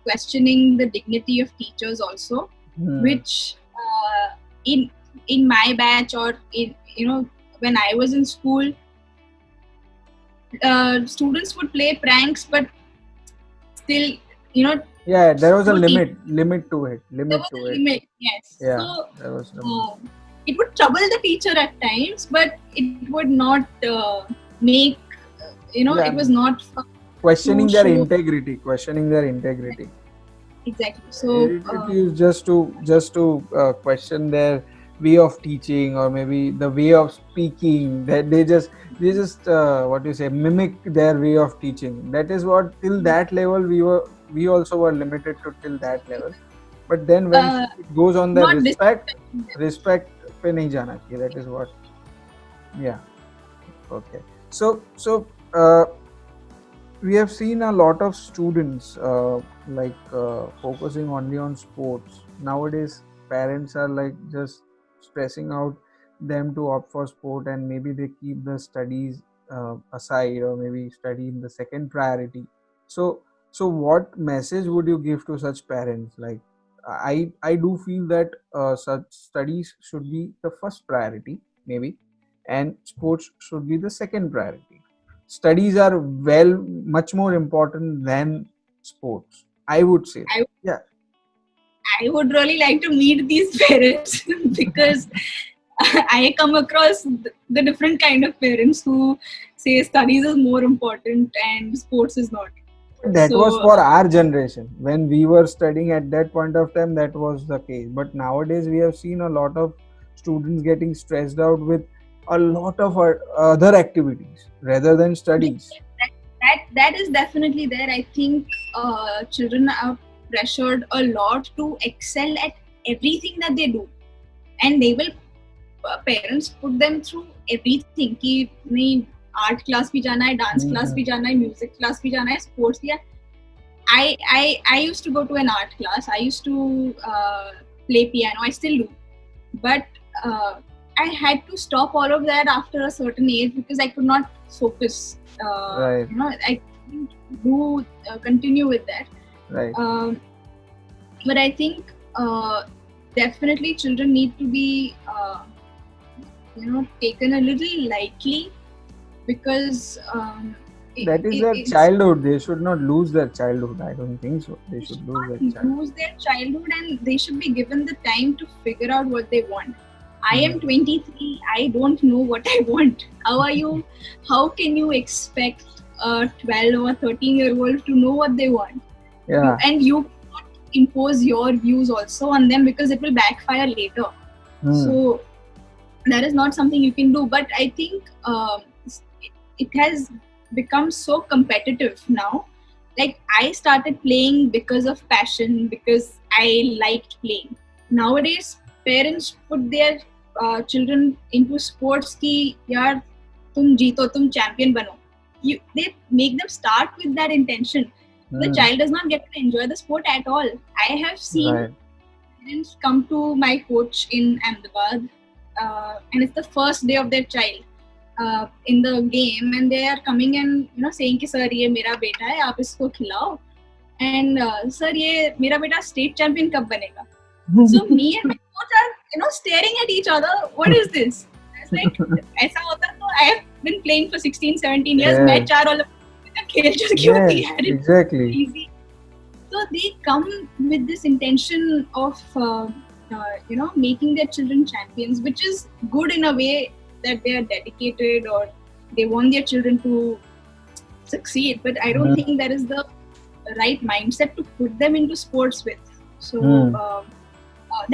questioning the dignity of teachers also, Hmm. which in my batch or in when I was in school, students would play pranks, but still Yeah, there was a no teach. limit to it. There Limit was to a it. limit, yes. Yeah, So there was limit. it would trouble the teacher at times, but it would not make Yeah, I it was mean, not to questioning their show integrity, questioning their integrity. exactly. So It is just to question their way of teaching or maybe the way of speaking. That they just what you say, mimic their way of teaching. That is what, till that level we also were limited to till that level. But then when uh, it goes on the not disrespecting them. respect पे नहीं जाना चाहिए. That is what. Yeah. Okay. So we have seen a lot of students focusing only on sports nowadays. Parents are like just stressing out them to opt for sport, and maybe they keep the studies aside, or maybe study in the second priority. So what message would you give to such parents? Like, I do feel that such studies should be the first priority, maybe, and sports should be the second priority. Studies are well much more important than sports, I would say that. I Yeah. I would really like to meet these parents because I come across the different kind of parents who say studies is more important and sports is not. That was So for our generation. When we were studying at that point of time, that was the case. But nowadays we have seen a lot of students getting stressed out with a lot of other activities rather than yes, studies. that is definitely there. I think children are pressured a lot to excel at everything that they do, and they will parents put them through everything कि नहीं art class भी जाना है dance class भी Mhm. जाना है music class भी जाना है स्पोर्ट्स या I used to go to an art class. I used to play piano. I still do, but uh, I had to stop all of that after a certain age because I could not focus. Right. I couldn't do continue with that. Right. Um, but I think definitely children need to be taken a little lightly because That is their it's childhood. They should not lose their childhood. I don't think so. They they should should lose their not childhood. lose their childhood and they should be given the time to figure out what they want. I am Hmm. 23. I don't know what I want. How are you? How can you expect a 12 or 13-year-old to know what they want? Yeah. You cannot impose your views also on them because it will backfire later. Hmm. So that is not something you can do. But I think it has become so competitive now. Like I started playing because of passion, because I liked playing. Nowadays, parents put their children into sports ki yaar tum jeeto, tum champion bano. They make them start with that intention. The Hmm. child does not get to enjoy the sport at all. I have seen Right. parents come to my coach in Ahmedabad, and it's the first day of their child in the game, and they are coming and saying कि sir ये मेरा बेटा है आप इसको खिलाओ and sir ये मेरा बेटा state champion कब बनेगा. So me and my coach are staring at each other. What is this? It's like ऐसा होता तो I have been playing for 16, 17 years. मैं Yes. 4 Olympic का खेल चुकी होती Yes. है. It's Exactly. easy. So they come with this intention of making their children champions, which is good in a way that they are dedicated or they want their children to succeed. But I don't think that is the right mindset to put them into sports with. So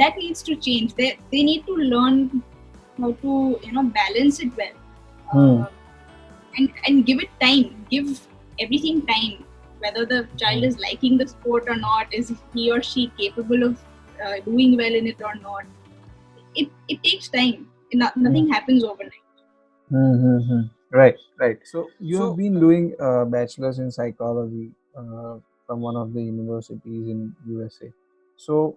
that needs to change. They need to learn how to balance it well, and give it time. Give everything time. Whether the child is liking the sport or not, is he or she capable of doing well in it or not? It takes time. Nothing happens overnight. Mm-hmm. Right, right. So you have been doing bachelor's in psychology from one of the universities in USA. So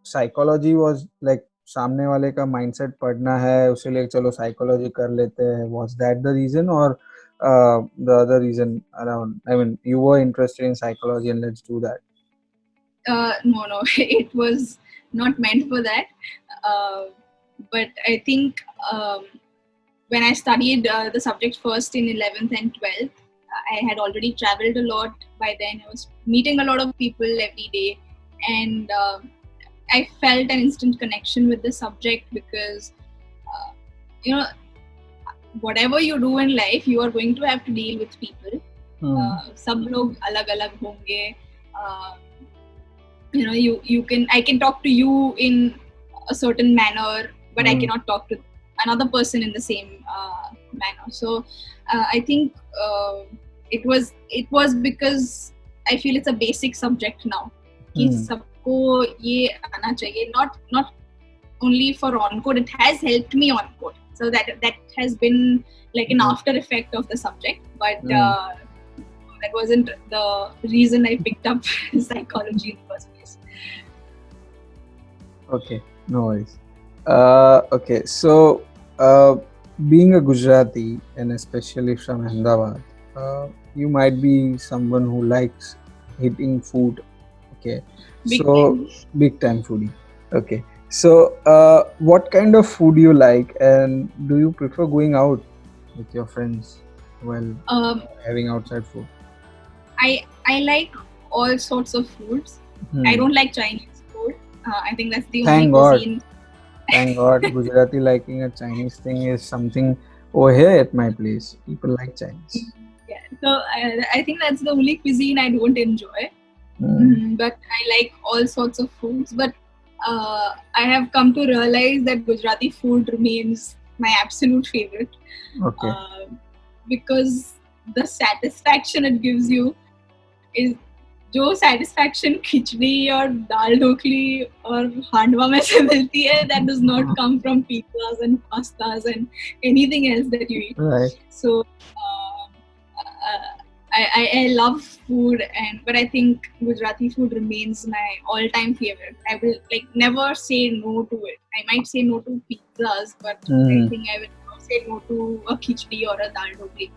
psychology was like सामने वाले का mindset पढ़ना है उसे लिए चलो psychology कर लेते हैं. Was that the reason or the other reason around? I mean, you were interested in psychology and let's do that. No, it was not meant for that. Uh, but I think when I studied the subject first in 11th and 12th, I had already traveled a lot by then. I was meeting a lot of people every day, and I felt an instant connection with the subject because, uh, you know, whatever you do in life, you are going to have to deal with people. सब लोग अलग अलग होंगे. I can talk to you in a certain manner, but I cannot talk to another person in the same manner. So I think it was because I feel it's a basic subject now. कि सबको ये आना चाहिए. Not only for on court, it has helped me on court. So that has been like an after effect of the subject, but that wasn't the reason I picked up psychology in the first place. Okay, no worries. Okay, so being a Gujarati and especially from Ahmedabad, you might be someone who likes eating food. Okay, big time foodie. Okay, so what kind of food you like, and do you prefer going out with your friends while having outside food? I like all sorts of foods. I don't like Chinese food. I think that's the Thank only God. cuisine. Thank God, Gujarati liking a Chinese thing is something over here at my place. People like Chinese. Yeah, so I think that's the only cuisine I don't enjoy. But I like all sorts of foods. But I have come to realize that Gujarati food remains my absolute favorite. Okay. Because the satisfaction it gives you is जो satisfaction खिचड़ी और दाल ढोकली और हांडवा में से मिलती है, that does not come from pizzas and pastas and anything else that you eat. Right. So I love food, but I think Gujarati food remains my all-time favorite. I will like never say no to it. I might say no to pizzas, but I Mm-hmm. think I will never say no to a khichdi or a dal dhokli.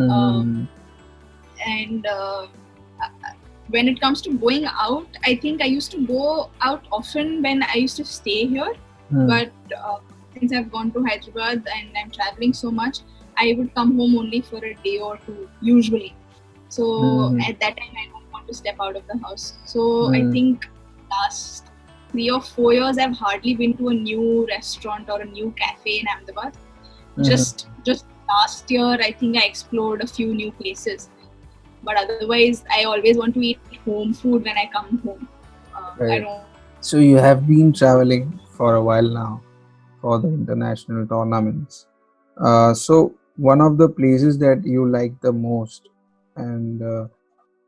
Uh, Mm-hmm. and when it comes to going out, I think I used to go out often when I used to stay here. But since I've gone to Hyderabad and I'm traveling so much, I would come home only for a day or two usually. So Mm-hmm. at that time, I don't want to step out of the house. So I Mm-hmm. think last 3 or 4 years, I've hardly been to a new restaurant or a new cafe in Ahmedabad. Mm-hmm. Just last year, I think I explored a few new places. But otherwise, I always want to eat home food when I come home. I Right. don't want to So you have been traveling for a while now for the international tournaments. So one of the places that you like the most, and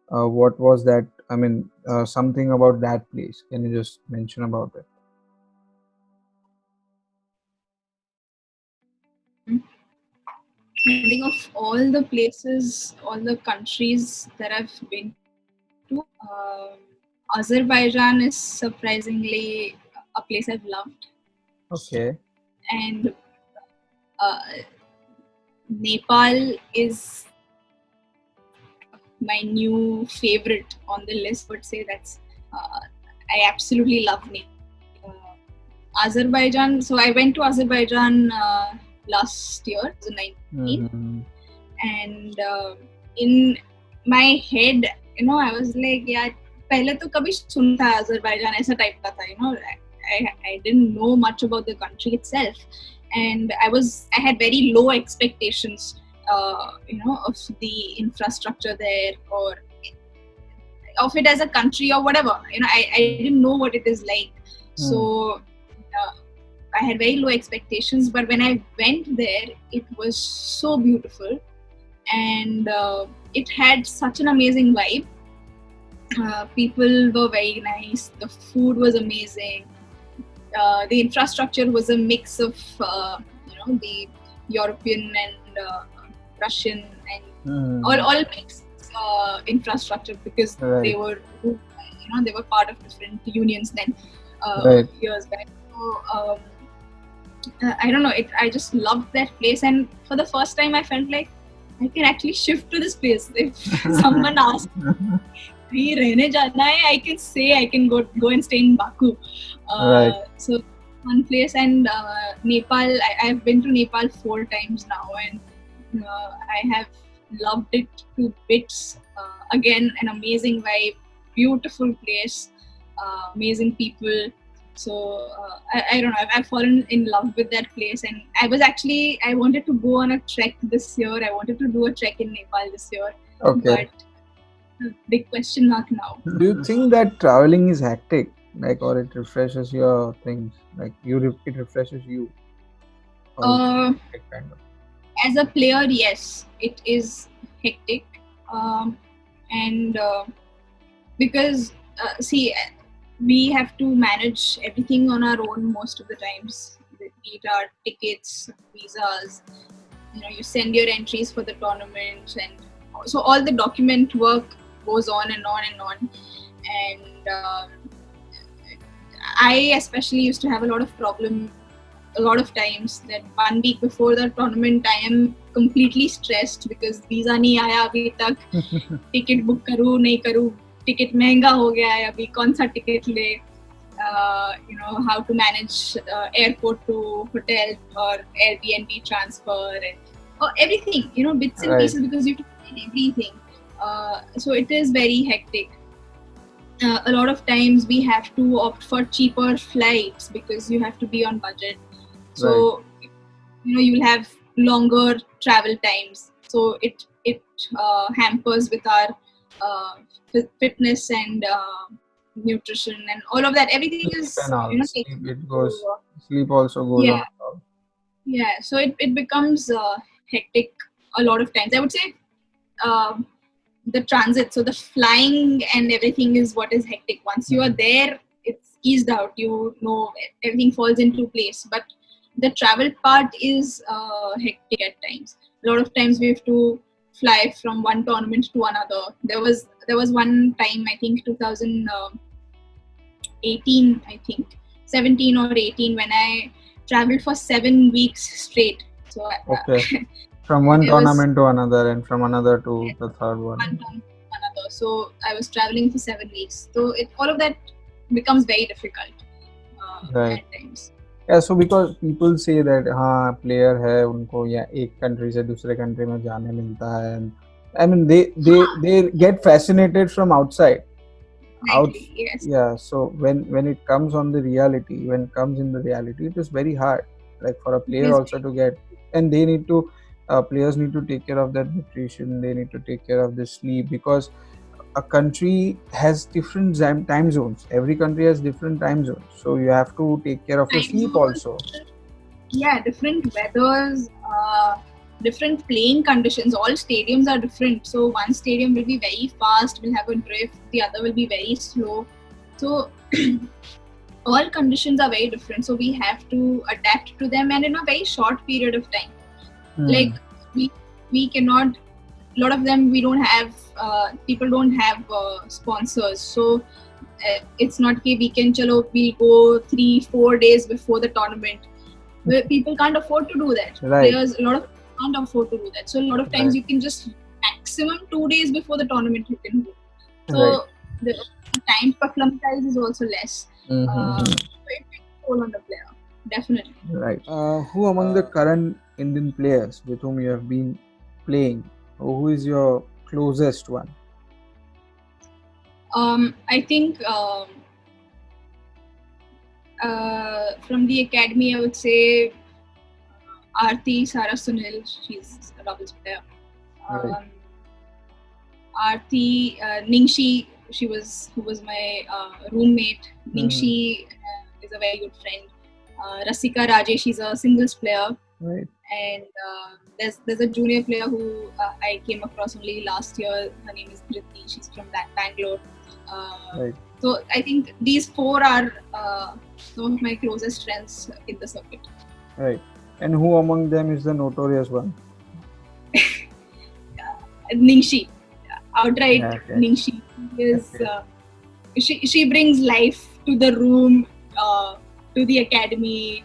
what was that? I mean, something about that place. Can you just mention about it? think of all the places, all the countries that I've been to. Azerbaijan is surprisingly a place I've loved, Okay. and Nepal is my new favorite on the list. I would say I absolutely love Nepal. Azerbaijan. So I went to Azerbaijan last year, 2019, Mm-hmm. and in my head, I was like, yeah, पहले तो कभी सुना था Azerbaijan ऐसा type का था, I didn't know much about the country itself, and I had very low expectations, of the infrastructure there or of it as a country or whatever. I didn't know what it is like, so uh, I had very low expectations. But when I went there, it was so beautiful, and it had such an amazing vibe. People were very nice. The food was amazing. The infrastructure was a mix of the European and Russian and Mm-hmm. all mixed infrastructure, because Right. they were part of different unions then Right. years back. So I don't know. I just loved that place, and for the first time, I felt like I can actually shift to this place. If someone asks me रहने जाना है, I can say I can go and stay in Baku. Right. So one place, and Nepal. I've been to Nepal 4 times now, and I have loved it to bits. Again, an amazing vibe, beautiful place, amazing people. So I don't know. I've fallen in love with that place, and I wanted to go on a trek this year. I wanted to do a trek in Nepal this year, Okay. but big question mark now. Do you think that traveling is hectic, like, or it refreshes your things, like it refreshes you, or is it Uh, hectic kind of? as a player, yes, it is hectic, um, and because see, we have to manage everything on our own most of the times. Be it our tickets, visas. You send your entries for the tournament, and so all the document work goes on and on and on. And I especially used to have a lot of times that 1 week before the tournament I am completely stressed because visa नहीं आया अभी तक, ticket book करूँ नहीं करूँ, ticket महंगा हो गया है अभी, कौन सा टिकट ले, how to manage airport to hotel or Airbnb transfer, and everything, bits and Right. pieces, because you have to plan everything. So it is very hectic. A lot of times we have to opt for cheaper flights because you have to be on budget. Right. So you'll have longer travel times. So it hampers with our fitness and nutrition and all of that. Everything Sleep is and all. taken Sleep. It into goes. Sleep also goes yeah, on top. yeah. So it becomes hectic a lot of times. I would say um, the transit, so the flying and everything is what is hectic. Once you are Mhm. there, it's eased out. Everything falls into place. But the travel part is hectic at times. A lot of times we have to fly from one tournament to another. There was one time, I think 2018, I think 17 or 18, when I traveled for 7 weeks straight. So Okay. From one there was tournament to another, and from another to the third one. one tournament to another. So I was traveling for 7 weeks. So all of that becomes very difficult Right. at times. Yeah, so because people say that हाँ player है उनको या एक country से दूसरे country में जाने मिलता है, and I mean they get fascinated from outside. Exactly, yes. Yeah, so when it comes on the reality, when it comes in the reality, it is very hard, like for a player Yes. also to get, and they need to players need to take care of their nutrition, they need to take care of the sleep, because a country has different time zones. Every country has different time zones, so you have to take care of your Time sleep zones, also. yeah, different weathers, different playing conditions. All stadiums are different. So one stadium will be very fast, will have a drift. The other will be very slow. So all conditions are very different. So we have to adapt to them, and in a very short period of time. Like we cannot. A lot of them we don't have. People don't have sponsors. So it's not that we can we'll go 3-4 days before the tournament. People can't afford to do that. Right. Players, a lot of people can't afford to do that. So a lot of times you can just maximum 2 days before the tournament you can go. So the time to acclimatize is also less. So it takes a toll on the player, definitely. Right. Who among the current Indian players with whom you have been playing, who is your closest one? I think from the academy, I would say Aarti, Sara Sunil, she's a doubles player. Aarti, Ningshi, who was my roommate. Ningshi is a very good friend. Rasika Rajesh, she's a singles player. Right. And there's a junior player who I came across only last year. Her name is Dhriti. She's from Bangalore. Right. So I think these four are some of my closest friends in the circuit. Right. And who among them is the notorious one? Ningshi. Outright, Ningshi is she brings life to the room, to the academy.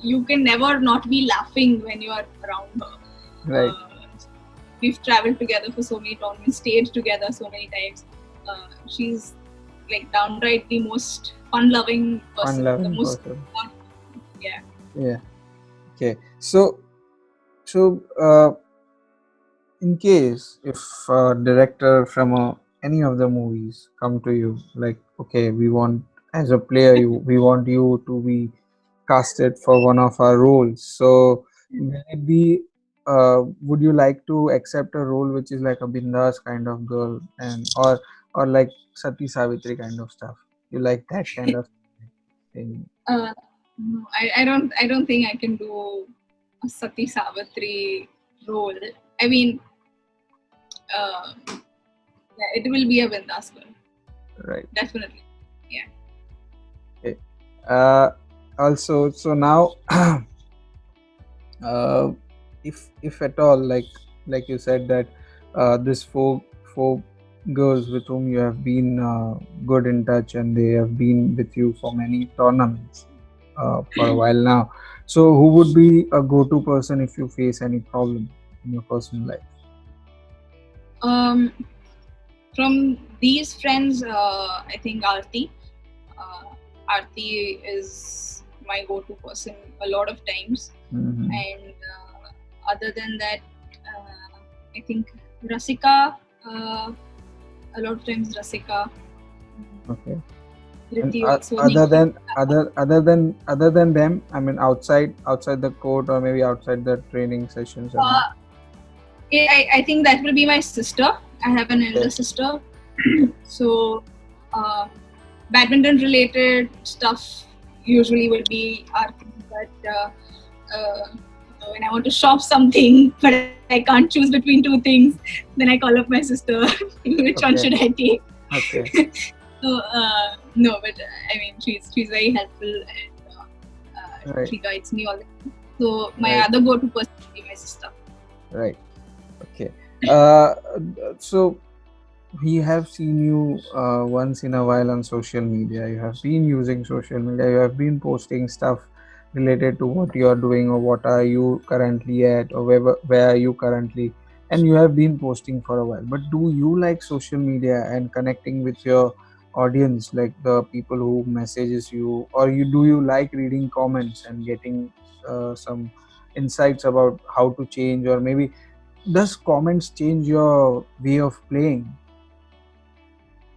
You can never not be laughing when you are around her. Right. We've traveled together for so many tournaments, stayed together so many times. She's like downright the most fun-loving person. Yeah. Yeah. Okay. So in case if a director from any of the movies come to you, like, okay, we want, as a player, we want you to be casted for one of our roles. So will it be would you like to accept a role which is like a bindas kind of girl, and or like Sati Savitri kind of stuff? You like that kind of thing? No, I don't think I can do a Sati Savitri role. I mean, it will be a bindas girl. Right. Definitely. Yeah. Okay. Also, so now if at all, like you said that this four girls with whom you have been good in touch, and they have been with you for many tournaments for a while now, so who would be a go-to person if you face any problem in your personal life? From these friends, I think Aarti is my go-to person a lot of times. And other than that, I think Rasika, a lot of times Rasika. Okay. Also, other than them, I mean, outside the court, or maybe outside the training sessions. I think that will be my sister. I have an elder sister. So badminton related stuff usually will be Aarti, but when I want to shop something but I can't choose between two things, then I call up my sister. Which one should I take? Okay. So no, but I mean, she's very helpful, and she guides me all the time. So my other go-to person will be my sister. Right. Okay. Uh, so we have seen you once in a while on social media. You have been using social media. You have been posting stuff related to what you are doing or what are you currently at or where are you currently, and you have been posting for a while. But do you like social media and connecting with your audience, like the people who messages you, or you like reading comments and getting some insights about how to change, or maybe does comments change your way of playing?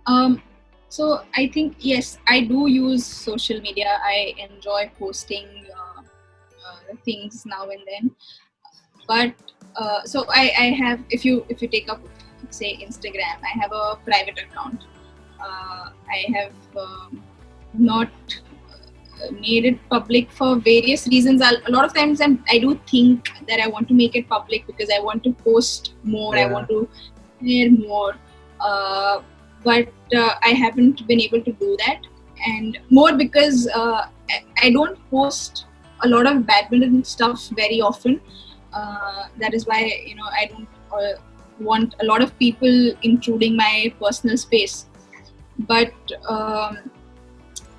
Um, so I think yes, I do use social media. I enjoy posting things now and then. But so I have, if you take up say Instagram, I have a private account. I have not made it public for various reasons. A lot of times I do think that I want to make it public because I want to post more, I Yeah. want to share more, uh, but I haven't been able to do that, and more because I don't post a lot of badminton stuff very often. That is why I don't want a lot of people intruding my personal space. But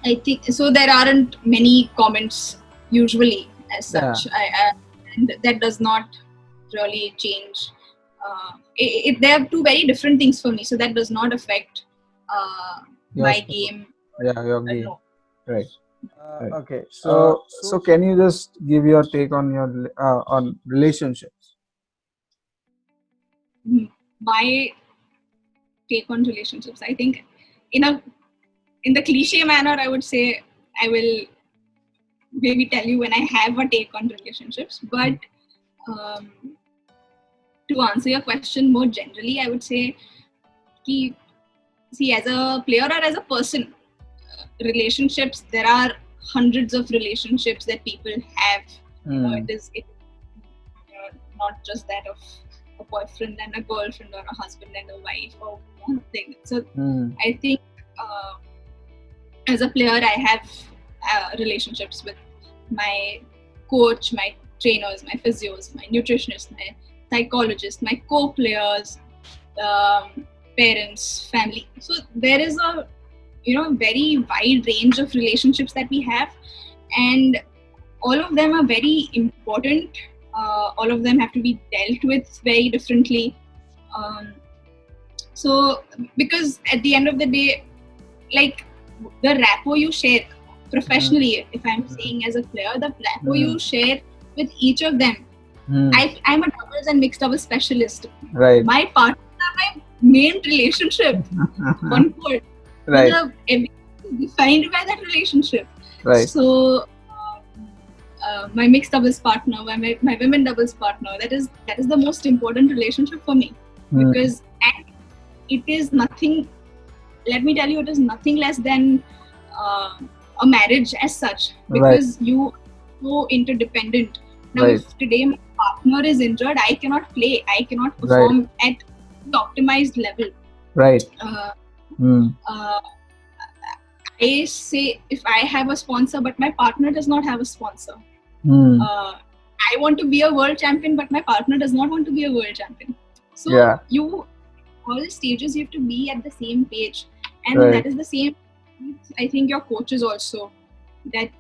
I think so. There aren't many comments usually as Yeah. such. And that does not really change. They are two very different things for me, so that does not affect Your my sport. game. Yeah, your game. No. Right. Right. Okay. So can you just give your take on your on relationships? My take on relationships, I think, in a in the cliche manner, I would say I will maybe tell you when I have a take on relationships. But um, to answer your question more generally, I would say, ki, see, as a player or as a person, relationships, there are hundreds of relationships that people have. Mm. Not just that of a boyfriend and a girlfriend or a husband and a wife or one thing. So Mm. I think as a player, I have relationships with my coach, my trainers, my physios, my nutritionists, my psychologists, my co-players, parents, family. So there is a very wide range of relationships that we have, and all of them are very important. All of them have to be dealt with very differently. Um, so because at the end of the day, like the rapport you share Mm. professionally, if I'm saying as a player, the rapport Mm. you share with each of them. Mm. I'm a doubles and mixed doubles specialist. Right. My partners are my main relationship. One word. Right. Everything is defined by that relationship. Right. So my mixed doubles partner, my women doubles partner, that is the most important relationship for me. Mm. Because and it is nothing, let me tell you, it is nothing less than a marriage as such, Right. because you are so interdependent. Now Right. if today my partner is injured, I cannot play, I cannot Right. perform at the optimized level. Right. Mm. I say, if I have a sponsor but my partner does not have a sponsor, Mm. I want to be a world champion but my partner does not want to be a world champion. So Yeah. all stages you have to be at the same page, and Right. that is the same with, I think, your coaches also, that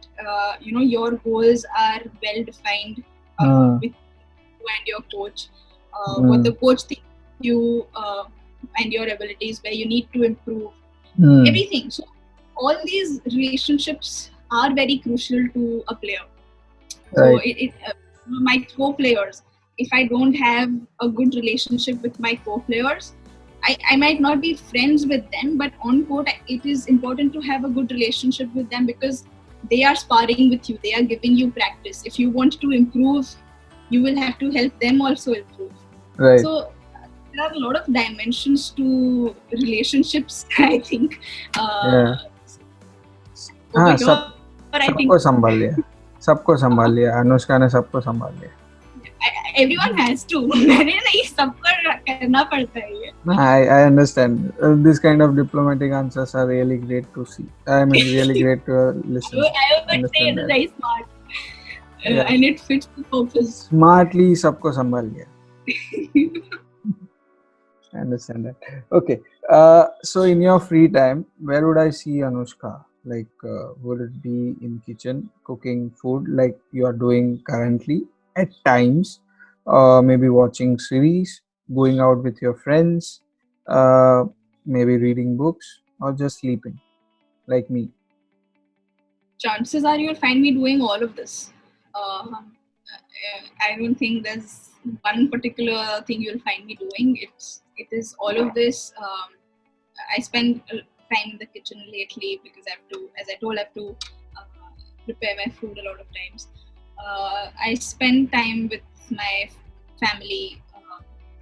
your goals are well defined Mm. with you and your coach, Mm. what the coach thinks you and your abilities, where you need to improve, Mm. everything. So all these relationships are very crucial to a player. So Right. my co-players, if I don't have a good relationship with my co-players, I might not be friends with them, but on court it is important to have a good relationship with them, because they are sparring with you, they are giving you practice. If you want to improve, you will have to help them also improve. Right. So there are a lot of dimensions to relationships, I think. Yeah. Over हाँ, here, I think सबको संभाल लिया. सबको संभाल लिया. अनुष्का ने सबको संभाल लिया. everyone has to. मैंने नहीं, सबको करना पड़ता है ये. I understand. This kind of diplomatic answers are really great to see. I mean, really great to listen. I would say Understand it is that. very smart, Yeah. and it fits the purpose. Smartly सबको संभाल लिया. I understand that. Okay. So in your free time, where would I see Anushka? Like, would it be in kitchen cooking food like you are doing currently at times? Maybe watching series, going out with your friends, uh, maybe reading books, or just sleeping like me. Chances are you'll find me doing all of this. I don't think there's one particular thing you'll find me doing. It is all of this. I spend time in the kitchen lately because I have to, as I told, I have to prepare my food a lot of times. I spend time with my family.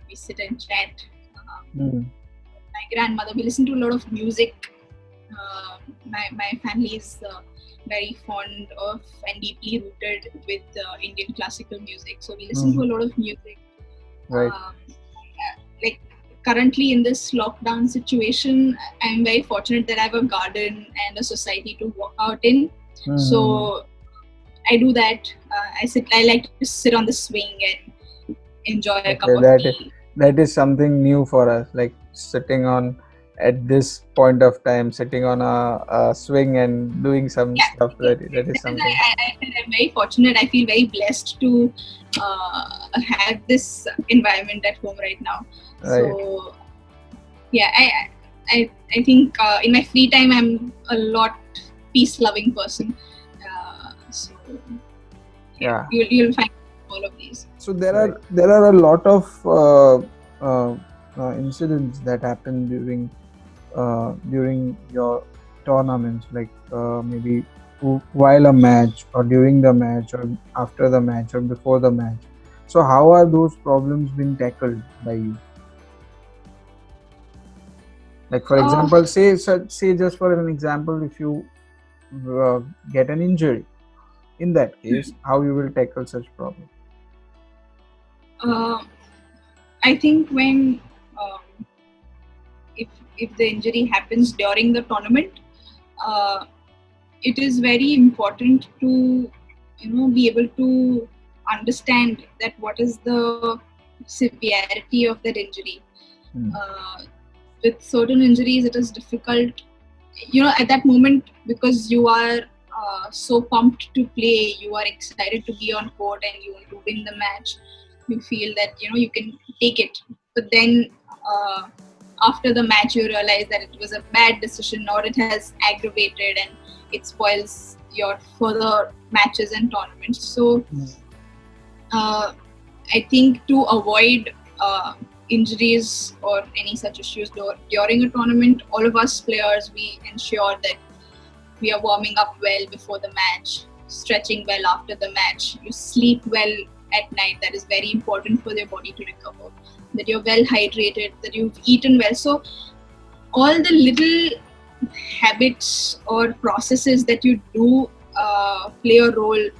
We sit and chat. Mm, My grandmother. We listen to a lot of music. My family is very fond of and deeply rooted with Indian classical music. So we listen to a mm, lot of music. right. Like currently in this lockdown situation, I'm very fortunate that I have a garden and a society to walk out in. Mm-hmm. So I do that. I like to sit on the swing and enjoy a cup Okay, of tea. that is something new for us. Like sitting on at this point of time, sitting on a swing and doing some Yeah, stuff. That is because something. I'm very fortunate. I feel very blessed to have this environment at home right now. Right. So yeah, I think in my free time I'm a lot peace loving person. So yeah, Yeah. you'll find all of these. So So there are a lot of incidents that happen during your tournaments, like maybe while a match or during the match or after the match or before the match. So how are those problems been tackled by you? Like for uh, example, say just for an example, if you uh, get an injury, in that case, how you will tackle such problem? uh, I think when um, if if the injury happens during the tournament, uh, it is very important to be able to understand that what is the severity of that injury. Hmm. uh, with certain injuries it is difficult, at that moment, because you are so pumped to play, you are excited to be on court and you want to win the match. You feel that you can take it, but then uh, after the match you realize that it was a bad decision or it has aggravated and it spoils your further matches and tournaments. So Hmm. uh, I think to avoid injuries or any such issues during a tournament, all of us players, we ensure that we are warming up well before the match, stretching well after the match. You sleep well at night. That is very important for your body to recover. That you're well hydrated, that you've eaten well. So all the little habits or processes that you do play a role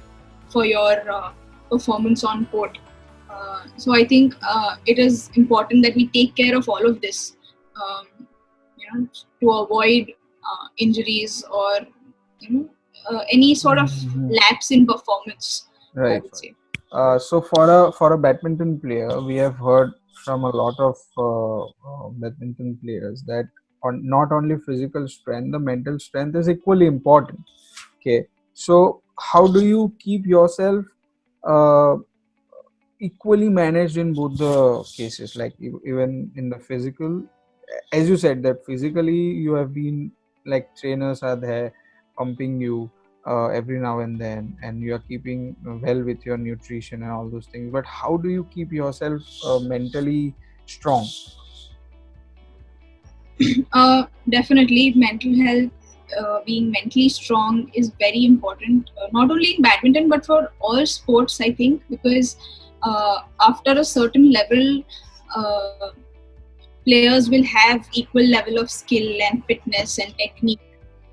for your performance on court. So I think it is important that we take care of all of this, um, to avoid injuries or any sort of Mhm. lapse in performance, I Right. would say. So for a badminton player, we have heard from a lot of badminton players that not only physical strength, the mental strength is equally important. Okay. So how do you keep yourself uh, equally managed in both the cases, like even in the physical, as you said that physically you have been like trainers are there pumping you every now and then, and you are keeping well with your nutrition and all those things, but how do you keep yourself mentally strong? Definitely, mental health, being mentally strong is very important, not only in badminton but for all sports, I think, because after a certain level, uh, players will have equal level of skill and fitness and technique,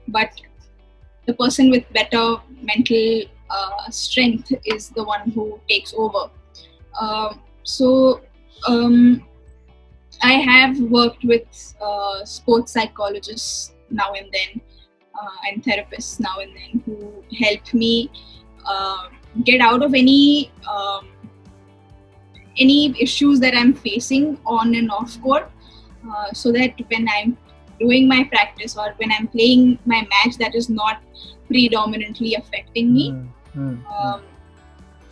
but the person with better mental strength is the one who takes over. So um, I have worked with sports psychologists now and then, and therapists now and then, who help me uh, get out of any any issues that I'm facing on and off court, so that when I'm doing my practice or when I'm playing my match, that is not predominantly affecting me. Um,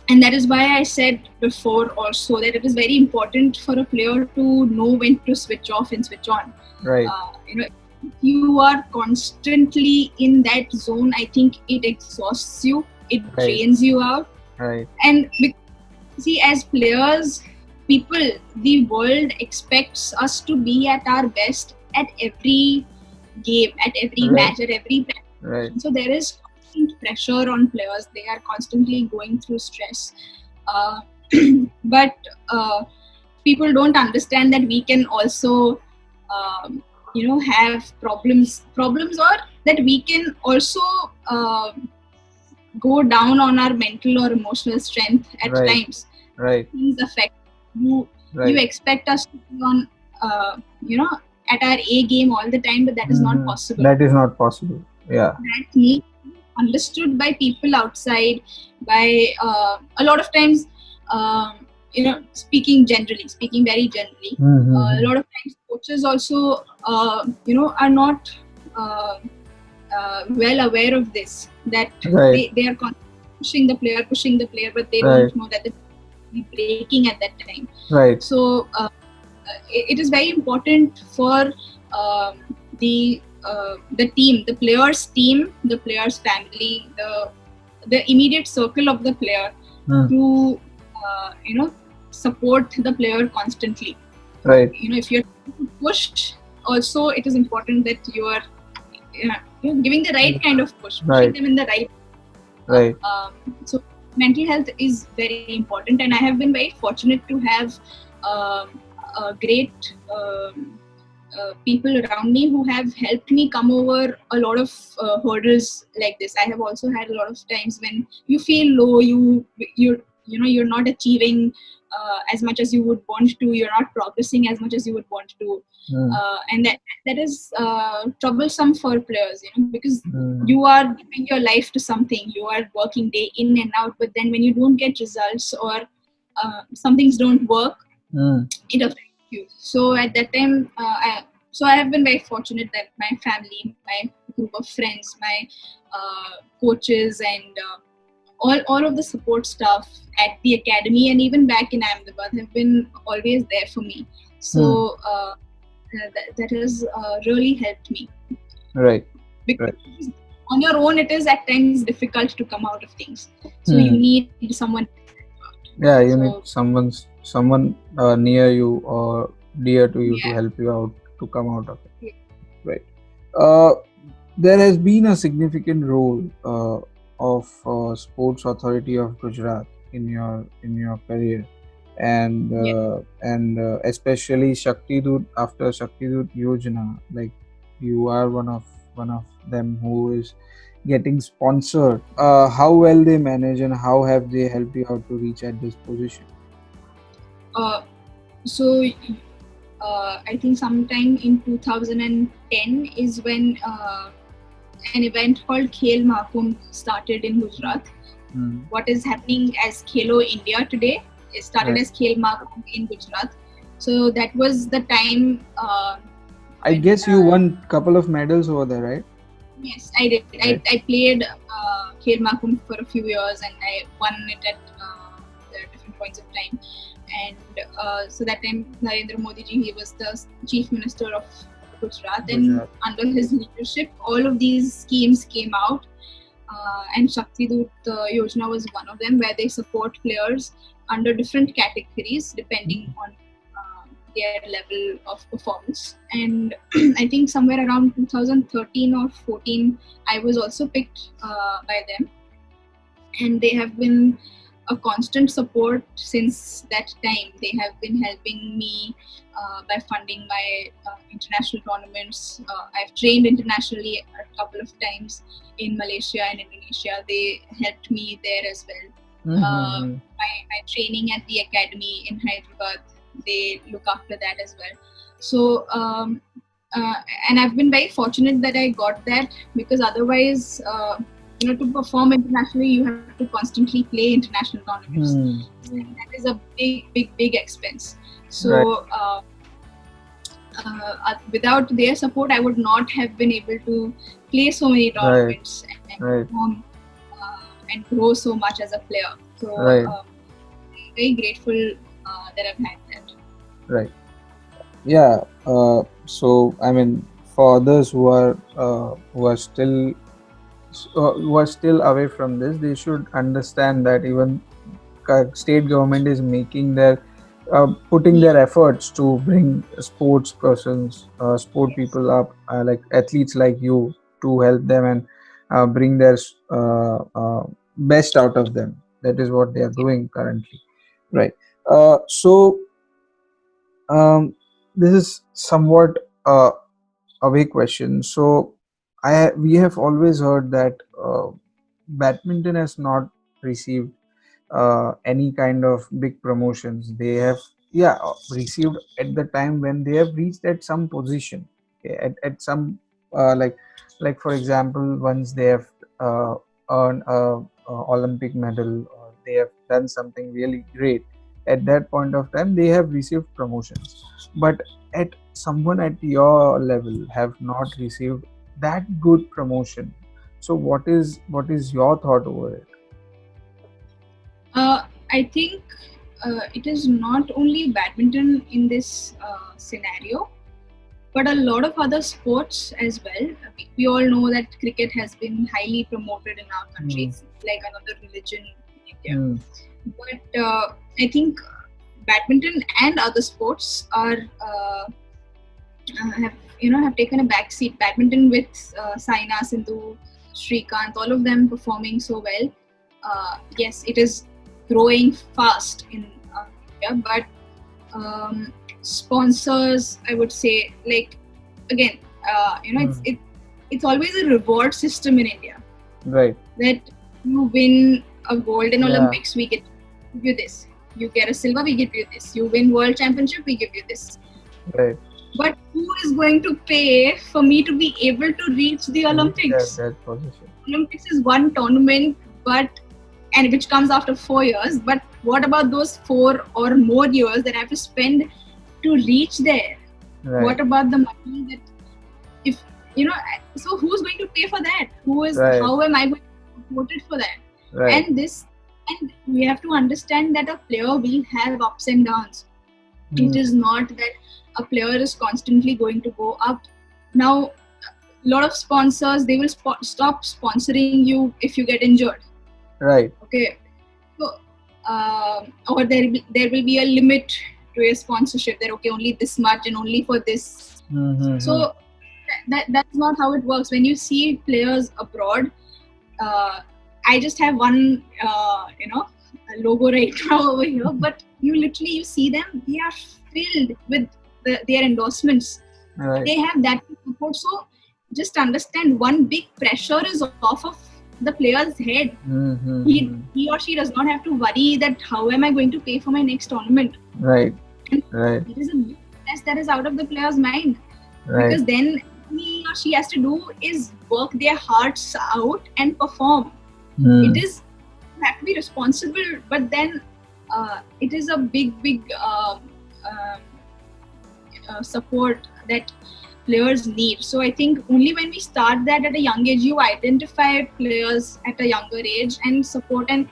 and that is why I said before also that it is very important for a player to know when to switch off and switch on. Right. If you are constantly in that zone, I think it exhausts you, it drains you out. Right. And see, as players, the world expects us to be at our best at every game, at every match, at every practice. Right. So there is constant pressure on players. They are constantly going through stress. But people don't understand that we can also, have problems, or that we can also go down on our mental or emotional strength at times. Right. Things affect you. You expect us to be on, at our A game all the time, but that is not possible. That is not possible. Yeah. That needs to be understood by people outside, by a lot of times, speaking very generally. A lot of times coaches also, are not well aware of this, that they are pushing the player, but they don't know that they will be breaking at that time. Right. So it is very important for the team, the player's family, the immediate circle of the player to support the player constantly. Right. If you're to push, also it is important that you are giving the right kind of push, pushing them in the right. Right. So mental health is very important, and I have been very fortunate to have great people around me who have helped me come over a lot of hurdles like this. I have also had a lot of times when you feel low, you're not achieving as much as you would want to, you're not progressing as much as you would want to, and that is troublesome for players, because you are giving your life to something, you are working day in and out, but then when you don't get results or some things don't work, it affects you. So at that time, I have been very fortunate that my family, my group of friends, my coaches, and all of the support staff at the academy and even back in Ahmedabad have been always there for me. So that has really helped me. Right. Because on your own, it is at times difficult to come out of things. So you need someone. Yeah, you need someone near you or dear to you to help you out to come out of it. Right. There has been a significant role of Sports Authority of Gujarat in your career, and especially Shakti Doot, after Shakti Doot Yojana, like you are one of them who is getting sponsored. How well they manage and how have they helped you out to reach at this position? So I think sometime in 2010 is when an event called Khel Mahakumbh started in Gujarat. What is happening as Khelo India today, it started as Khel Mahakumbh in Gujarat. So that was the time. I guess you won a couple of medals over there, right? Yes, I did. Right. I played Khel Mahakumbh for a few years, and I won it at different points of time. And so that time, Narendra Modi ji, he was the Chief Minister of Gujarat, and under his leadership, all of these schemes came out. And Shakti Doot Yojana was one of them, where they support players under different categories depending on their level of performance. And I think somewhere around 2013 or 14, I was also picked by them, and they have been a constant support since that time. They have been helping me by funding my international tournaments. I've trained internationally a couple of times in Malaysia and Indonesia. They helped me there as well. My training at the academy in Hyderabad, they look after that as well. So and I've been very fortunate that I got that, because otherwise to perform internationally, you have to constantly play international tournaments, Hmm. and that is a big expense. Right. So without their support, I would not have been able to play so many Right. tournaments and Right. perform and grow so much as a player. So Right. I'm very grateful that I've had that. Right. Yeah. So I mean, for others who are still away from this, they should understand that even state government is making their putting their efforts to bring sports persons, sport Yes. people up, like athletes like you, to help them and bring their best out of them. That is what they are doing currently, right? So um, this is somewhat a big question. So we have always heard that badminton has not received any kind of big promotions. They have, yeah, received at the time when they have reached at some position, okay, at some like for example, once they have uh, earned a Olympic medal, or they have done something really great. At that point of time, they have received promotions, but at someone at your level have not received that good promotion. So what is your thought over it? I think it is not only badminton in this scenario, but a lot of other sports as well. We all know that cricket has been highly promoted in our country. Hmm. It's like another religion in India. Hmm. But I think badminton and other sports are have taken a back seat. Badminton with Saina, Sindhu, Shrikant, all of them performing so well. Yes, it is growing fast in India, but sponsors, I would say, like again, Hmm. it's always a reward system in India Right. that you win a gold in Yeah. Olympics, we give you this. You get a silver, we give you this. You win world championship, we give you this. Right. But who is going to pay for me to be able to reach the To reach that Olympics? that position. Olympics is one tournament, but and which comes after 4 years. But what about those 4 or more years that I have to spend to reach there? Right. What about the money that if so who's going to pay for that? Right. How am I going to be supported for that? Right. And we have to understand that a player will have ups and downs. It Hmm. is not that a player is constantly going to go up. Now a lot of sponsors, they will stop sponsoring you if you get injured. Right. Okay, so or there will be a limit to a sponsorship, that okay, only this much and only for this. Mm-hmm. So that's not how it works. When you see players abroad, uh, I just have one logo right now over here, but you see them, they are filled with their endorsements. Right. They have that support. So just understand, one big pressure is off of the player's head. Mm-hmm. He or she does not have to worry that how am I going to pay for my next tournament. Right. And Right. it is a big stress that is out of the player's mind, Right. because then he or she has to do is work their hearts out and perform. It Hmm. is, you have to be responsible, but then it is a big support that players need. So I think only when we start that at a young age, you identify players at a younger age and support, and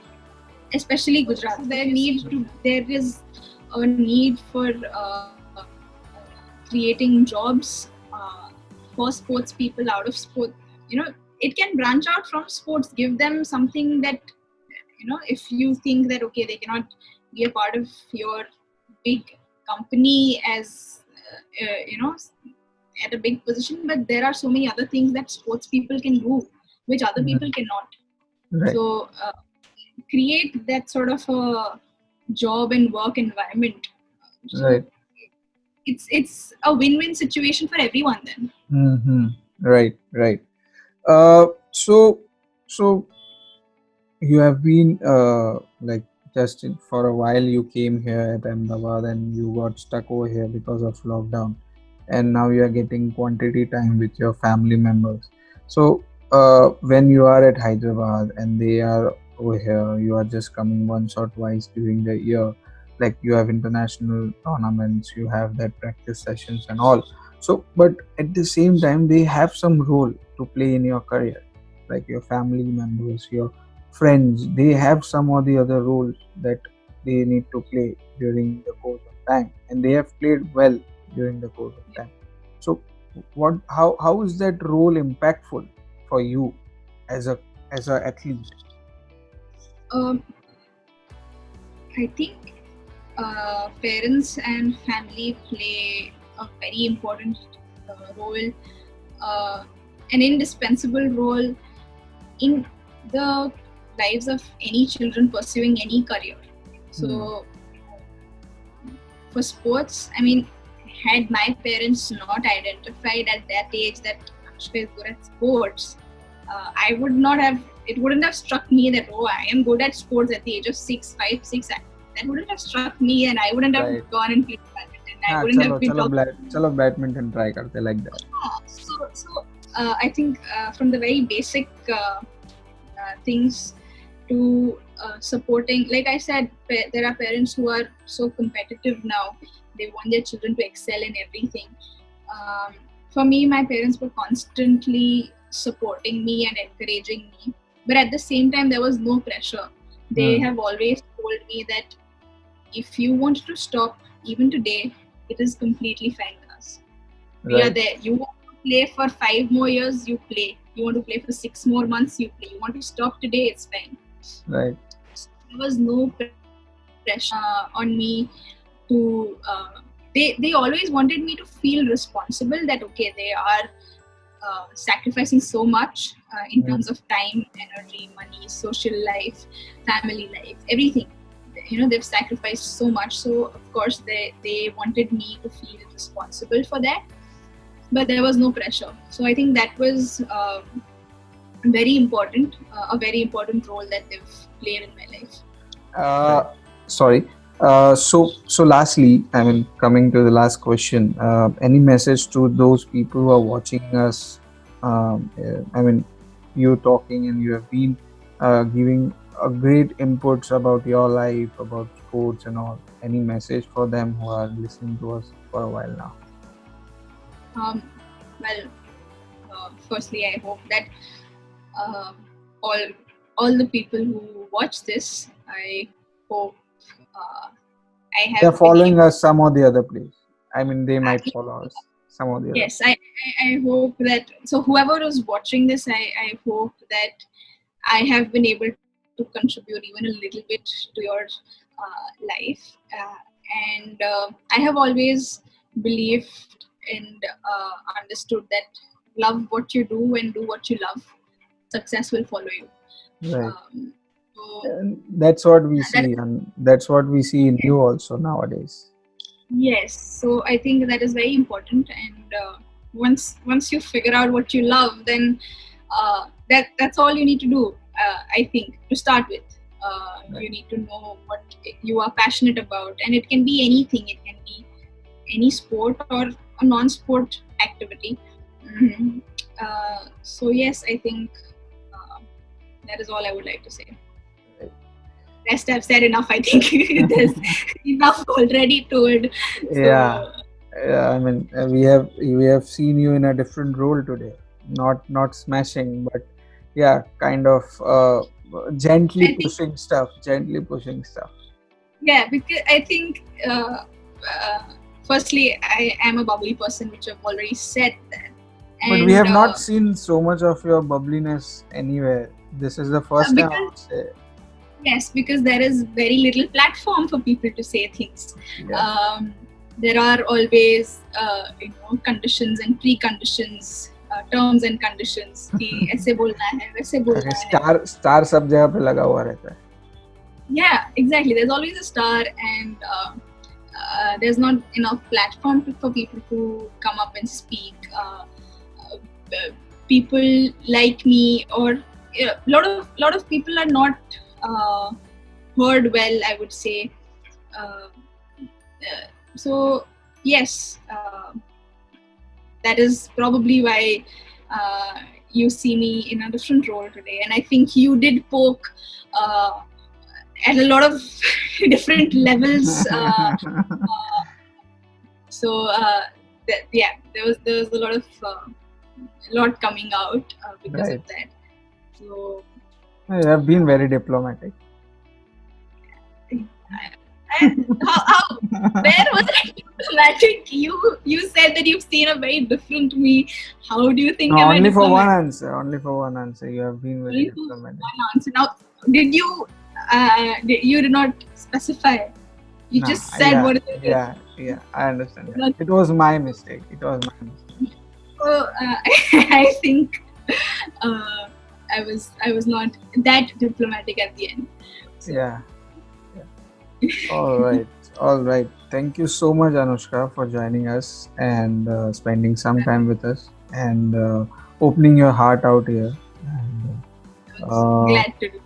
especially Gujarat, there is a need for creating jobs for sports people out of sport. It can branch out from sports, give them something that, if you think that okay, they cannot be a part of your big company as at a big position, but there are so many other things that sports people can do which other Hmm. people cannot. Right. So create that sort of a job and work environment. So Right. it's a win-win situation for everyone then. Mm-hmm. Right. Right. So you have been just for a while. You came here at Ahmedabad and you got stuck over here because of lockdown, and now you are getting quantity time with your family members. So when you are at Hyderabad and they are over here, you are just coming once or twice during the year. Like you have international tournaments, you have that practice sessions and all. So, but at the same time, they have some role to play in your career. Like your family members, your friends, they have some or the other roles that they need to play during the course of time, and they have played well during the course of time. So, what? How is that role impactful for you as a athlete? Um, I think parents and family play a very important role, uh, an indispensable role in the lives of any children pursuing any career. Hmm. So, for sports, I mean, had my parents not identified at that age that Anushka is good at sports, I would not have. It wouldn't have struck me that I am good at sports at the age of 6, 5, 6. That wouldn't have struck me, and I wouldn't have Right. gone and played badminton. I हाँ, wouldn't चलो have been चलो talking. चलो badminton try करते like that. So I think from the very basic things to supporting, like I said, there are parents who are so competitive now. They want their children to excel in everything. Um, for me, my parents were constantly supporting me and encouraging me, but at the same time, there was no pressure. They Hmm. have always told me that if you want to stop, even today, it is completely fine with us. We are Right. there. You want to play for 5 more years, you play. You want to play for 6 more months, you play. You want to stop today, it's fine. Right. There was no pressure on me to. They always wanted me to feel responsible. That okay, they are sacrificing so much in Hmm. terms of time, energy, money, social life, family life, everything. They've sacrificed so much. So of course they wanted me to feel responsible for that, but there was no pressure. So I think that was very important, a very important role that they've played in my life. Uh, Sorry. So lastly, I mean, coming to the last question, any message to those people who are watching us? I mean, you talking and you have been giving a great inputs about your life, about sports and all. Any message for them who are listening to us for a while now? Um, well, firstly, I hope that uh, all all the people who watch this, I hope uh, I They're have been following able. us some or the other place. I mean, they might I, follow us some or the other. yes, I hope that, so whoever is watching this, I hope that I have been able to contribute even a little bit to your life. And I have always believed and understood that love what you do and do what you love, success will follow you. Right. Um, so And that's what we that see, and that's what we see in you also nowadays. Yes, so I think that is very important, and once you figure out what you love, then that's all you need to do. I think to start with, Right. you need to know what you are passionate about, and it can be anything. It can be any sport or a non-sport activity. Mhm. So yes, I think uh, that is all I would like to say. Right. Rest I've said enough. I think there's enough already told. Yeah. So Yeah, I mean, we have seen you in a different role today. Not smashing, but yeah, kind of gently I think, pushing stuff, gently pushing stuff. yeah, because I think uh, firstly I am a bubbly person, which I've already said that, But we and have not seen so much of your bubbliness anywhere. This is the first time I because would say. yes, because there is very little platform for people to say things. Yeah. um, there are always conditions and preconditions, terms and conditions कि ऐसे बोलना है वैसे Okay, बोलना है. Star सब जगह पे लगा हुआ रहता है. Yeah, exactly, there's always a star, and there's not enough platform for people to come up and speak. People like me, or a lot of people are not uh, heard well, I would say. Uh, so yes, that is probably why uh, you see me in a different role today, and I think you did poke at a lot of different levels. So yeah, there was a lot coming out because of Right. that. So You have been very diplomatic. how where was I diplomatic? You said that you've seen a very different me. How do you think No, am I only for one diplomatic? answer. Only for one answer. You have been very Only for diplomatic. one answer. Now, did you? You did not specify. You Nah, just said yeah, what it is. yeah. I understand that. Not- It was my mistake. It was my mistake. So I think I was not that diplomatic at the end. So Yeah. All right. All right. Thank you so much, Anushka, for joining us and spending some time with us and opening your heart out here. And, I was glad to do.